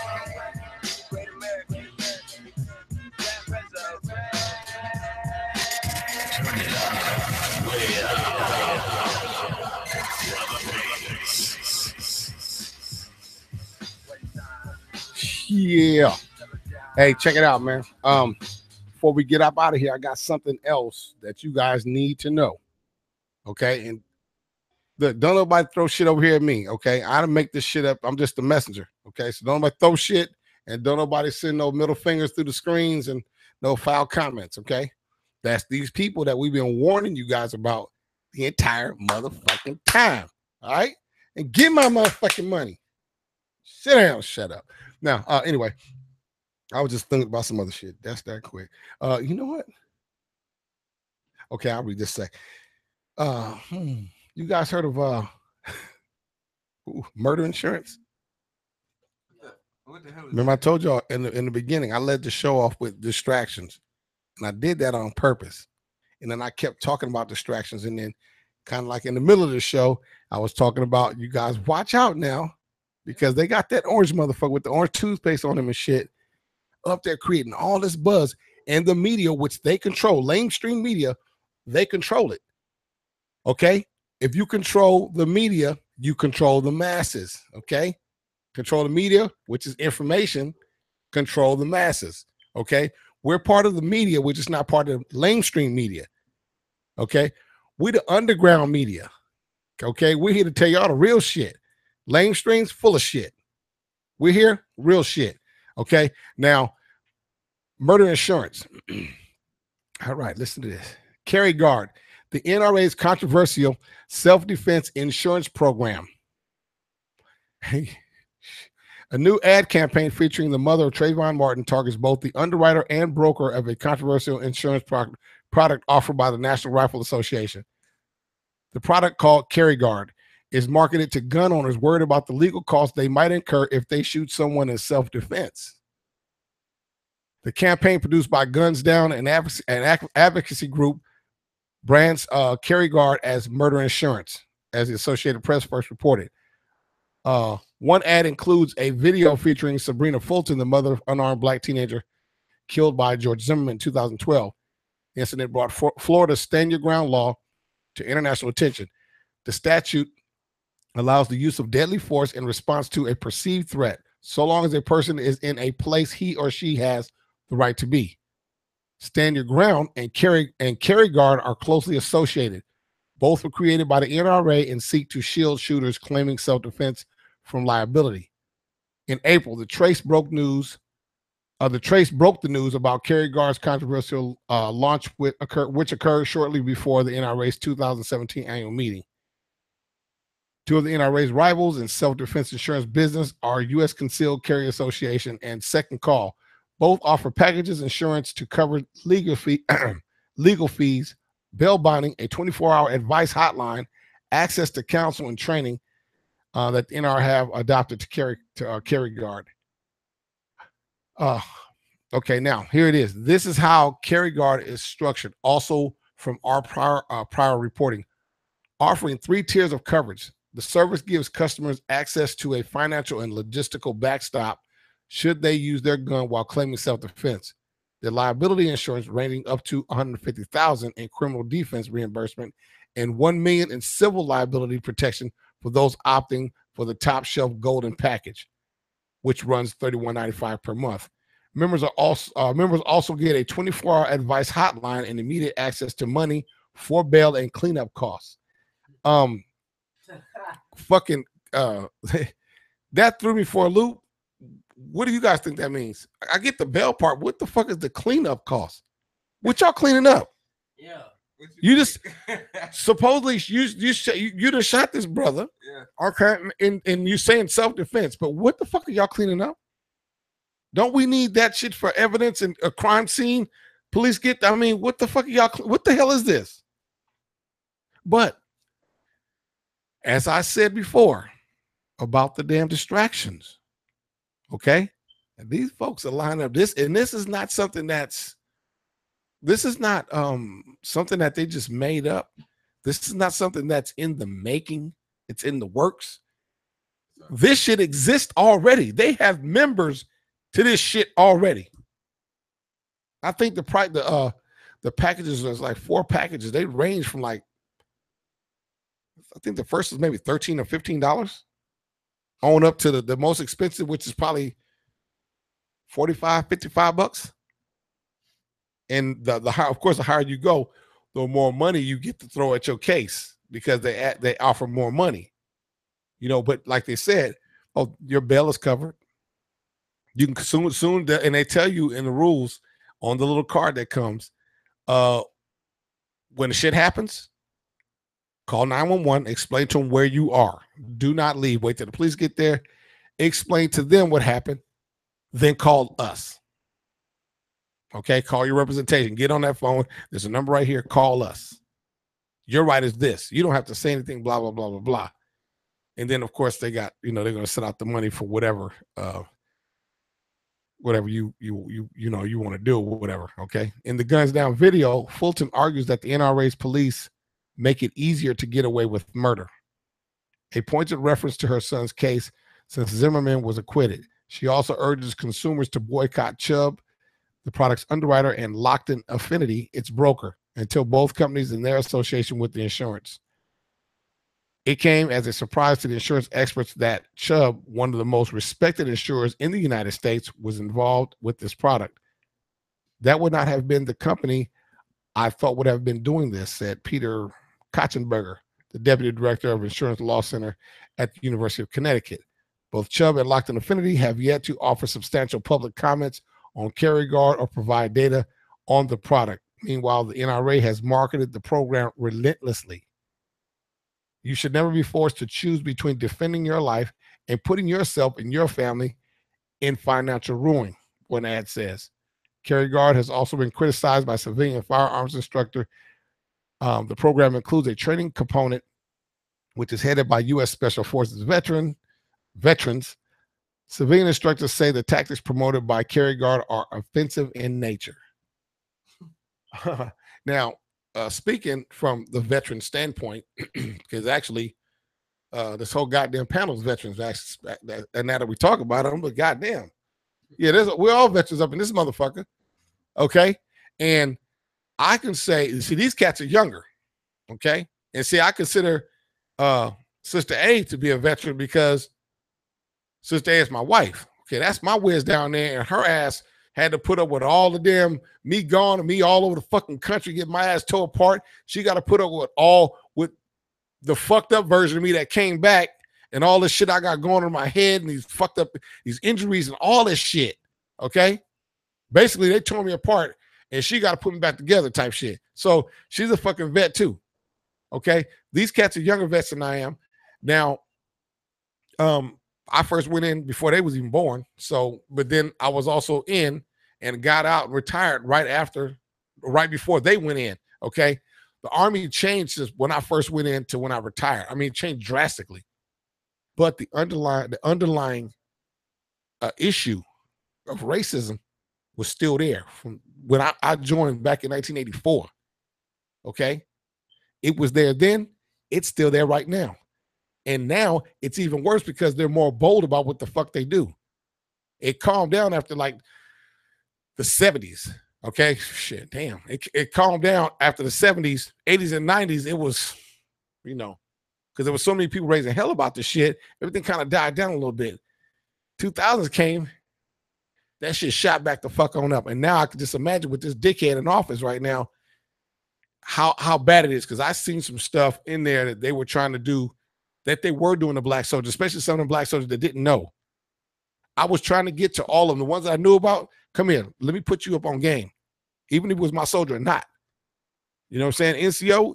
Great America, that resurrect. Turn it up, way up. Yeah. Hey, check it out, man. Before we get up out of here, I got something else that you guys need to know. Okay, and don't nobody throw shit over here at me. Okay, I don't make this shit up. I'm just the messenger. Okay, so don't nobody throw shit, and don't nobody send no middle fingers through the screens and no foul comments. Okay, that's these people that we've been warning you guys about the entire motherfucking time. All right, and get my motherfucking money. Sit down, shut up. Now, anyway, I was just thinking about some other shit. That's that quick. You know what? Okay, I'll read this say. You guys heard of murder insurance? What the hell is Remember, I told y'all in the beginning, I led the show off with distractions, and I did that on purpose. And then I kept talking about distractions, and then kind of like in the middle of the show, I was talking about you guys watch out now, because they got that orange motherfucker with the orange toothpaste on him and shit up there creating all this buzz, and the media, which they control, mainstream media, they control it. Okay, if you control the media, you control the masses. Okay, control the media, which is information, control the masses. Okay, we're part of the media, which is not part of the mainstream media. Okay, we the underground media. Okay, we're here to tell y'all the real shit. Lamestream's full of shit. We're here, real shit. Okay, now murder insurance. All right, listen to this. Carry Guard, the NRA's controversial self-defense insurance program. Hey, a new ad campaign featuring the mother of Trayvon Martin targets both the underwriter and broker of a controversial insurance product offered by the National Rifle Association. The product, called Carry Guard, is marketed to gun owners worried about the legal costs they might incur if they shoot someone in self-defense. The campaign, produced by Guns Down, an advocacy group, brands Carry Guard as murder insurance, as the Associated Press first reported. One ad includes a video featuring Sabrina Fulton, the mother of unarmed black teenager killed by George Zimmerman in 2012. The incident brought Florida's Stand Your Ground law to international attention. The statute allows the use of deadly force in response to a perceived threat, so long as a person is in a place he or she has the right to be. Stand Your Ground and Carry Guard are closely associated. Both were created by the NRA and seek to shield shooters claiming self-defense from liability. In April, the Trace broke the news about Carry Guard's controversial launch, which occurred shortly before the NRA's 2017 annual meeting. Two of the NRA's rivals in self-defense insurance business are U.S. Concealed Carry Association and Second Call. Both offer packages insurance to cover legal fees, bail bonding, a 24-hour advice hotline, access to counsel and training that the NRA have adopted to Carry Guard. Okay, now here it is. This is how Carry Guard is structured. Also from our prior reporting, offering 3 tiers of coverage. The service gives customers access to a financial and logistical backstop should they use their gun while claiming self-defense. The liability insurance ranging up to $150,000 in criminal defense reimbursement and $1 million in civil liability protection for those opting for the top shelf golden package, which runs $31.95 per month. Members also get a 24-hour advice hotline and immediate access to money for bail and cleanup costs. That threw me for a loop. What do you guys think that means? I get the bail part. What the fuck is the cleanup cost? What y'all cleaning up? Yeah. You just supposedly you just shot this brother. Yeah. Okay, and you saying self-defense, but what the fuck are y'all cleaning up? Don't we need that shit for evidence and a crime scene? Police get, I mean, what the fuck are y'all, what the hell is this? But as I said before about the damn distractions, okay? And these folks are lining up this, and this is not something something that they just made up. This is not something that's in the making. It's in the works. This shit exists already. They have members to this shit already. I think the packages, there's like 4 packages. They range from like, I think the first is maybe $13 or $15 on up to the most expensive, which is probably $45, $55. And the higher, of course, the higher you go, the more money you get to throw at your case because they offer more money, you know. But like they said, oh, your bail is covered. You can soon, and they tell you in the rules on the little card that comes, when the shit happens, call 911, explain to them where you are. Do not leave. Wait till the police get there. Explain to them what happened. Then call us. Okay, call your representation. Get on that phone. There's a number right here. Call us. Your right is this. You don't have to say anything, blah, blah, blah, blah, blah. And then, of course, they got, they're going to set out the money for whatever you want to do, whatever, okay? In the Guns Down video, Fulton argues that the NRA's police make it easier to get away with murder. A pointed reference to her son's case since Zimmerman was acquitted. She also urges consumers to boycott Chubb, the product's underwriter, and Lockton Affinity, its broker, until both companies and their association with the insurance. It came as a surprise to the insurance experts that Chubb, one of the most respected insurers in the United States, was involved with this product. That would not have been the company I thought would have been doing this, said Peter Kotzenberger, the deputy director of Insurance Law Center at the University of Connecticut. Both Chubb and Lockton Affinity have yet to offer substantial public comments on Carry Guard or provide data on the product. Meanwhile, the NRA has marketed the program relentlessly. You should never be forced to choose between defending your life and putting yourself and your family in financial ruin, one ad says. Carry Guard has also been criticized by civilian firearms instructor The program includes a training component, which is headed by U.S. Special Forces veterans. Civilian instructors say the tactics promoted by Kerry Guard are offensive in nature. Now, speaking from the veteran standpoint, because actually this whole goddamn panel is veterans, and now that we talk about them, but goddamn, yeah, we're all veterans up in this motherfucker, okay? And I can say, see, these cats are younger, okay? And see, I consider Sister A to be a veteran because Sister A is my wife. Okay, that's my whiz down there, and her ass had to put up with all the damn me gone and me all over the fucking country, get my ass tore apart. She got to put up with the fucked up version of me that came back and all this shit I got going on in my head and these fucked up, these injuries and all this shit. Okay, basically they tore me apart, and she got to put me back together type shit. So she's a fucking vet too. Okay, these cats are younger vets than I am. Now, I first went in before they was even born. So, but then I was also in and got out and retired right before they went in. Okay. The Army changed since when I first went in to when I retired. I mean, it changed drastically. But the underlying issue of racism was still there from when I joined back in 1984. Okay. It was there then. It's still there right now. And now it's even worse because they're more bold about what the fuck they do. It calmed down after like the 70s. Okay. Shit, damn. It calmed down after the 70s, 80s, and 90s. It was, because there was so many people raising hell about this shit. Everything kind of died down a little bit. 2000s came. That shit shot back the fuck on up. And now I can just imagine with this dickhead in office right now, how bad it is. Because I seen some stuff in there that they were trying to do, that they were doing to black soldiers, especially some of the black soldiers that didn't know. I was trying to get to all of them. The ones that I knew about, come here, let me put you up on game. Even if it was my soldier or not. You know what I'm saying? NCO,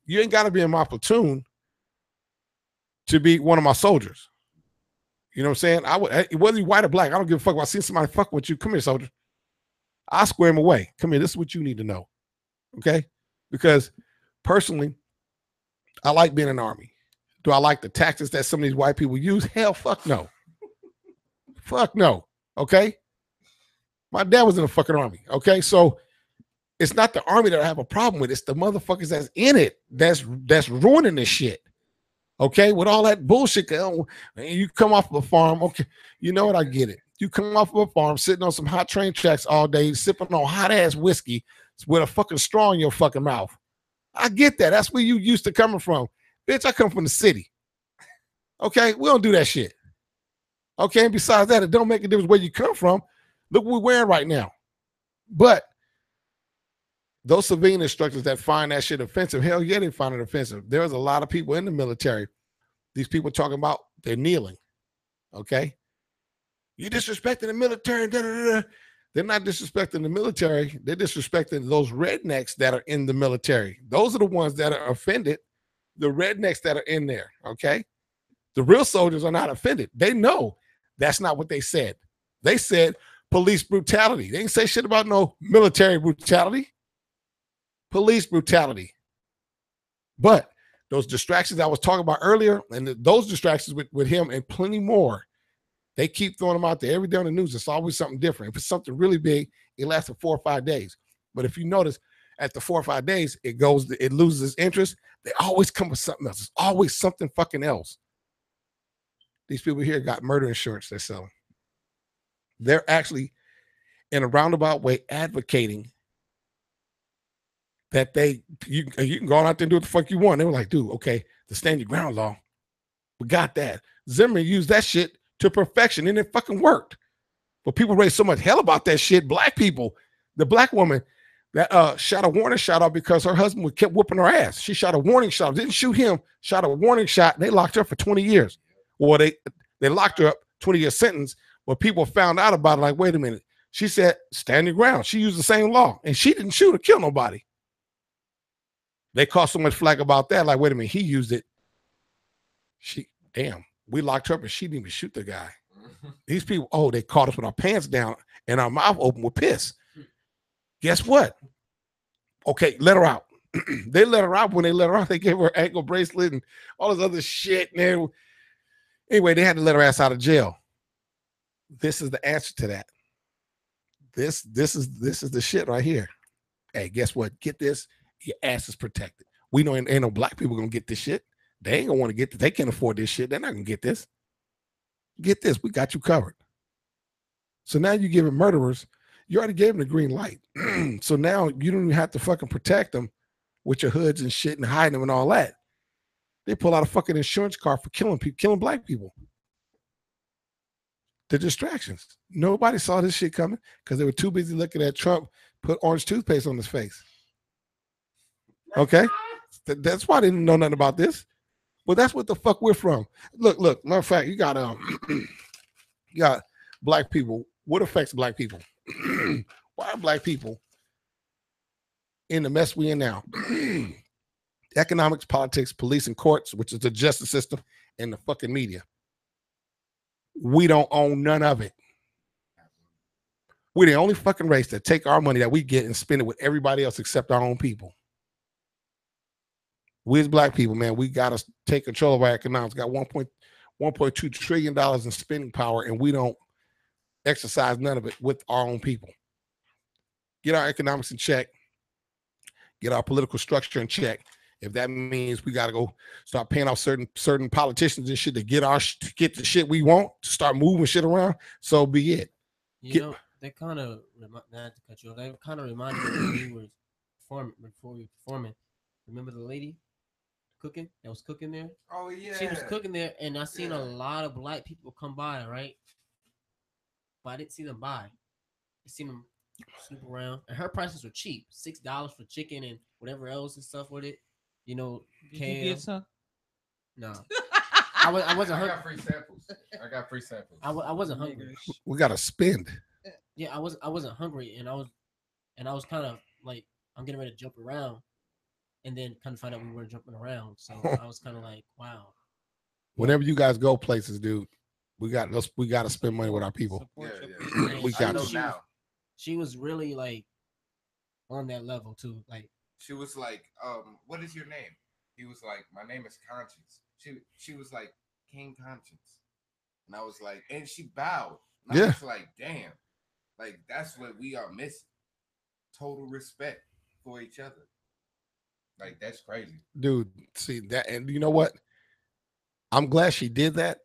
you ain't got to be in my platoon to be one of my soldiers. You know what I'm saying? Whether you're white or black, I don't give a fuck. If I see somebody fucking with you, come here, soldier. I'll square him away. Come here, this is what you need to know. Okay? Because personally, I like being in the Army. Do I like the tactics that some of these white people use? Hell, fuck no. Fuck no. Okay? My dad was in the fucking Army. Okay? So it's not the Army that I have a problem with. It's the motherfuckers that's in it that's ruining this shit. Okay? With all that bullshit. You come off of a farm. Okay. You know what? I get it. You come off of a farm sitting on some hot train tracks all day, sipping on hot ass whiskey with a fucking straw in your fucking mouth. I get that. That's where you used to coming from. Bitch, I come from the city. Okay, we don't do that shit. Okay, and besides that, it don't make a difference where you come from. Look what we're wearing right now. But those civilian instructors that find that shit offensive, hell yeah, they find it offensive. There's a lot of people in the military. These people talking about they're kneeling. Okay, you disrespecting the military. Da, da, da. They're not disrespecting the military. They're disrespecting those rednecks that are in the military. Those are the ones that are offended. The rednecks that are in there, okay? The real soldiers are not offended. They know that's not what they said. They said police brutality. They didn't say shit about no military brutality. Police brutality. But those distractions I was talking about earlier, and those distractions with him and plenty more, they keep throwing them out there every day on the news. It's always something different. If it's something really big, it lasts for 4 or 5 days. But if you notice, after 4 or 5 days, it loses its interest. They always come with something else. It's always something fucking else. These people here got murder insurance they're selling. They're actually, in a roundabout way, advocating that you can go out there and do what the fuck you want. They were like, dude, okay, the stand your ground law, we got that. Zimmerman used that shit to perfection, and it fucking worked. But people raised so much hell about that shit. Black people, the black woman that shot a warning shot off because her husband kept whooping her ass. She shot a warning shot, didn't shoot him, shot a warning shot, and they locked her up for 20 years. Or they locked her up, 20-year sentence, but people found out about it like, wait a minute. She said, stand your ground. She used the same law, and she didn't shoot or kill nobody. They caught so much flack about that, like, wait a minute, he used it. Damn, we locked her up, and she didn't even shoot the guy. These people, they caught us with our pants down and our mouth open with piss. Guess what? Okay, let her out. They let her out. When they let her out, they gave her an ankle bracelet and all this other shit. And anyway, they had to let her ass out of jail. This is the answer to that. This is the shit right here. Hey, guess what? Get this. Your ass is protected. We know ain't no black people gonna get this shit. They ain't gonna want to get this. They can't afford this shit. They're not gonna get this. Get this. We got you covered. So now you give it murderers. You already gave them the green light. So now you don't even have to fucking protect them with your hoods and shit and hiding them and all that. They pull out a fucking insurance card for killing people, killing black people. The distractions. Nobody saw this shit coming because they were too busy looking at Trump put orange toothpaste on his face. Okay? That's why I didn't know nothing about this. Well, that's what the fuck we're from. Look, matter of fact, you got black people. What affects black people? Why are black people in the mess we in now? Economics, politics, police, and courts, which is the justice system, and the fucking media. We don't own none of it. We're the only fucking race that take our money that we get and spend it with everybody else except our own people. We as black people, man, we got to take control of our economics. Got $1.2 trillion in spending power, and we don't exercise none of it with our own people. Get our economics in check. Get our political structure in check. If that means we got to go start paying off certain politicians and shit to get the shit we want, to start moving shit around, so be it. You know, they kind of, not to cut you off, they kind of reminded me when we were performing, before we were performing. Remember the lady cooking that was cooking there? Oh yeah, she was cooking there, and I seen a lot of black people come by, right? But I didn't see them buy. I seen them snoop around, and her prices were cheap, $6 for chicken and whatever else and stuff with it. You know, did you get some? No, I wasn't hungry. I got free samples. I wasn't hungry. We got to spend. Yeah, I wasn't hungry, and I was kind of like, I'm getting ready to jump around, and then kind of find out we weren't jumping around. So I was kind of like, wow. Whenever you guys go places, dude, we got to spend money with our people. We got to. She was really like on that level too. Like she was like, what is your name? He was like, my name is Conscience. She was like, King Conscience. And I was like, and she bowed. And I was like, damn. Like that's what we are missing. Total respect for each other. Like that's crazy. Dude, see that, and you know what? I'm glad she did that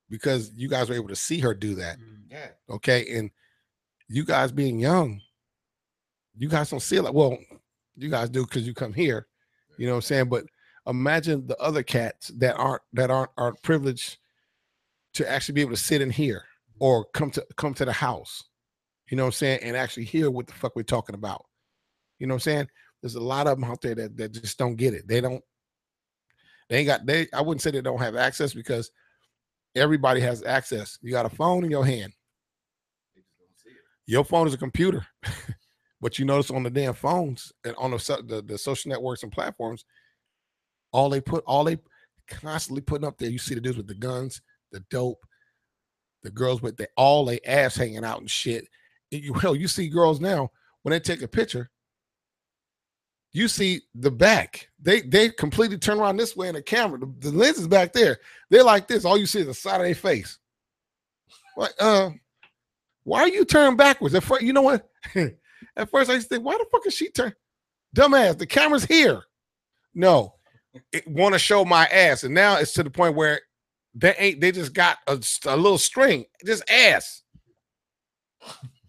because you guys were able to see her do that. Yeah. Okay. And you guys being young, you guys don't see it like, well, you guys do because you come here, you know what I'm saying? But imagine the other cats that aren't privileged to actually be able to sit in here or come to the house, you know what I'm saying, and actually hear what the fuck we're talking about. You know what I'm saying? There's a lot of them out there that just don't get it. I wouldn't say they don't have access because everybody has access. You got a phone in your hand. Your phone is a computer. But you notice on the damn phones and on the social networks and platforms, all they constantly putting up there. You see the dudes with the guns, the dope, the girls with all their ass hanging out and shit. And you see girls now when they take a picture, you see the back. They completely turn around this way in the camera. The lens is back there. They're like this. All you see is the side of their face. Like, why are you turning backwards? At first, you know what? At first, I used to think, why the fuck is she turn? Dumbass, the camera's here. No, it want to show my ass. And now it's to the point where they just got a little string, just ass.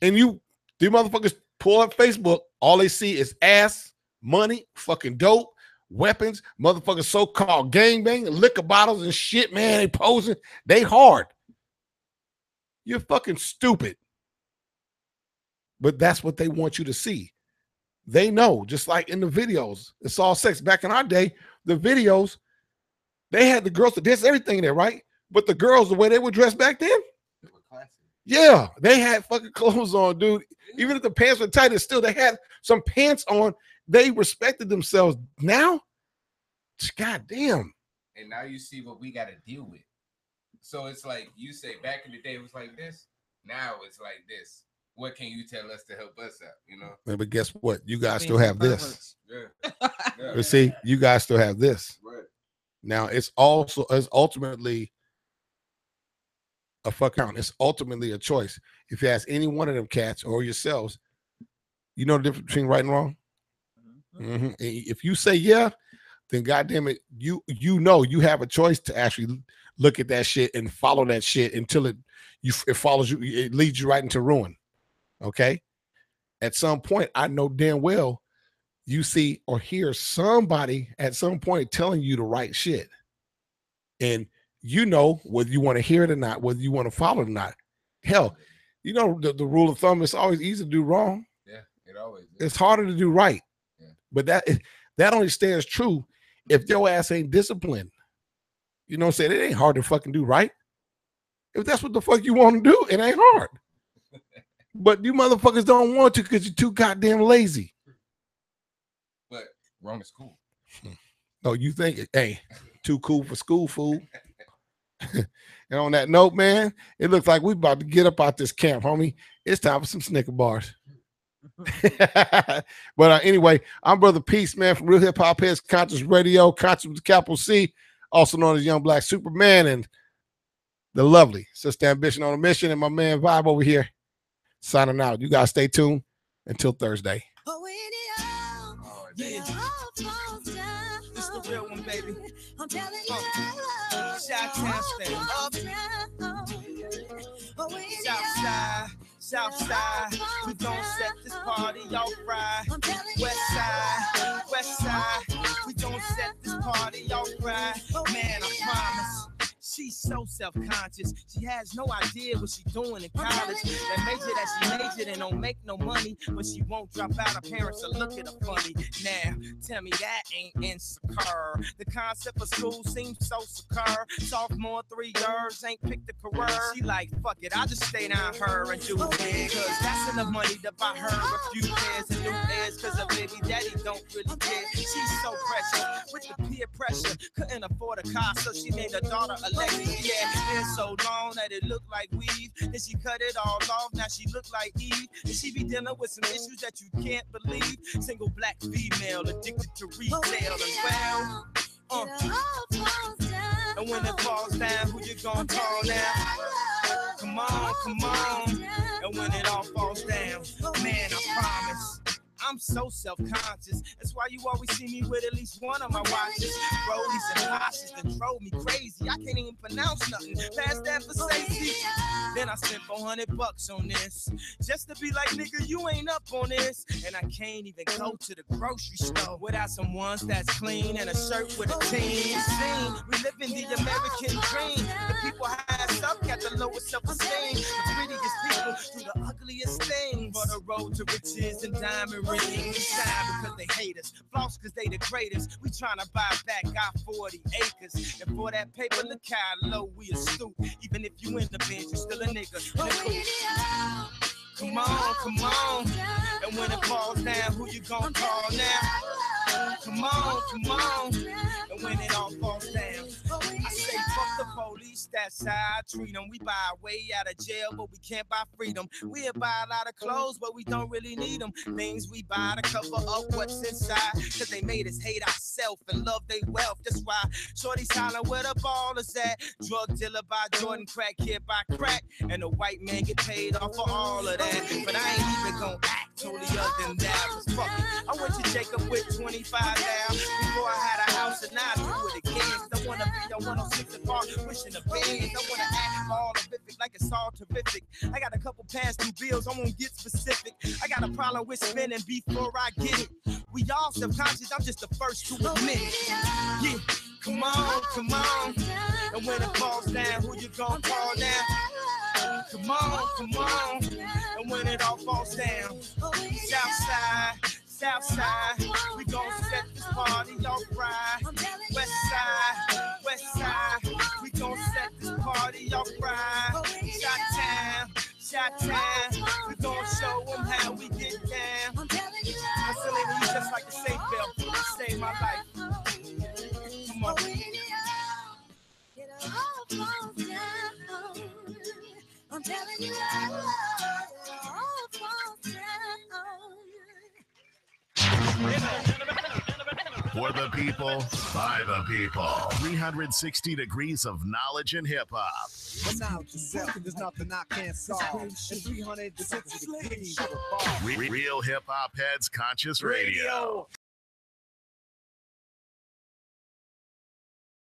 And the motherfuckers pull up Facebook, all they see is ass, money, fucking dope, weapons, motherfuckers so-called gangbang, liquor bottles and shit, man. They posing, they hard. You're fucking stupid. But that's what they want you to see. They know, just like in the videos, it's all sex. Back in our day, the videos, they had the girls to dance everything there, right? But the girls, the way they were dressed back then, yeah, they had fucking clothes on, dude. Even if the pants were tight, still they had some pants on. They respected themselves. Now, goddamn. And now you see what we got to deal with. So it's like you say back in the day it was like this. Now it's like this. what can you tell us to help us out? You know. But guess what? You guys Being still have some this. Yeah. But see, you guys still have this. Right. Now it's ultimately a fuck count. It's ultimately a choice. If you ask any one of them cats or yourselves, you know the difference between right and wrong. Mm-hmm. If you say yeah, then goddamn it, you know you have a choice to actually look at that shit and follow that shit until it follows you. It leads you right into ruin. Okay. At some point, I know damn well you see or hear somebody at some point telling you the right shit. And you know whether you want to hear it or not, whether you want to follow it or not. Hell, you know the rule of thumb, it's always easy to do wrong. Yeah, it always is. It's harder to do right. Yeah. But that only stands true if your ass ain't disciplined. You know what I'm saying? It ain't hard to fucking do right. If that's what the fuck you want to do, it ain't hard. But you motherfuckers don't want to because you're too goddamn lazy. But wrong is cool. No, you think, hey, too cool for school, fool. And on that note, man, it looks like we about to get up out this camp, homie. It's time for some Snicker bars. But anyway, I'm Brother Peace, man, from Real Hip Hop Heads Conscious Radio, Conscious with the capital C, also known as Young Black Superman, and the lovely Sister Ambition on a Mission, and my man Vibe over here signing out. You guys stay tuned until Thursday. Yeah. It's the real one, baby. I'm telling you. Shot-town stand up. South side, we gon' set this party off right. West side, we gon' set this party off right. Man, I promise. She's so self-conscious. She has no idea what she's doing in college. That major that she majored in don't make no money, but she won't drop out. Her parents will look at her funny. Now, tell me that ain't insecure. The concept of school seems so secure. Sophomore 3 years, ain't picked a career. She like, fuck it, I'll just stay down her and do it. Cause that's enough money to buy her a few pairs of new ears. Cause her baby daddy don't really care. She's so precious with the peer pressure. Couldn't afford a car, so she named her daughter Alexa. Yeah, it's so long that it looked like weave. Then she cut it all off, now she look like Eve. And she be dealing with some issues that you can't believe. Single black female addicted to retail as well. And when it falls down, who you gonna call now? Come on. And when it all falls down, man, I promise. I'm so self-conscious. That's why you always see me with at least one of my watches. Rollies and Poshes that drove me crazy. I can't even pronounce nothing past that for safety. Then I spent $400 on this. Just to be like, nigga, you ain't up on this. And I can't even go to the grocery store without some ones that's clean and a shirt with a team. We live in the American dream. The people highest up got the lowest self-esteem. The prettiest people do the ugliest things. For the road to riches and diamond rings. Shine because they hate us. Floss because they the greatest. We trying to buy back our 40 acres. And for that paper, look how low we are stoop. Even if you in the bench, you still a nigga. Come on. And when it falls down, who you gonna call now? Come on. And when it all falls down, I say fuck the police, that's how I treat them. We buy our way out of jail, but we can't buy freedom. We'll buy a lot of clothes, but we don't really need them. Things we buy to cover up what's inside, cause they made us hate ourselves and love their wealth. That's why shorty's hollering where the ball is at. Drug dealer by Jordan, crack kid by crack, and the white man get paid off for all of that. But I ain't even gonna act totally other than that. Cause fuck it, I went to Jacob with 25 now. Before I had a house and now I do it again. Cause I wanna be on 106 and Park, wishing the bands. I wanna act all horrific like it's all terrific. I got a couple past due bills, I won't get specific. I got a problem with spending before I get it. We all subconscious, I'm just the first to admit it. Yeah, come on. And when it falls down, who you gonna call now? Come on. And when it all falls down, South side, we gon' set this party off right. West side, we gon' set this party off right. Shot-town, we gon' show them how we get down. I'm telling you, just like a safe belt, save my life. Come on. I'm telling you, people, by the people. 360 degrees of knowledge in hip hop. Without yourself, there's nothing I can't solve. In 360 degrees of the bar. Real hip hop heads conscious radio.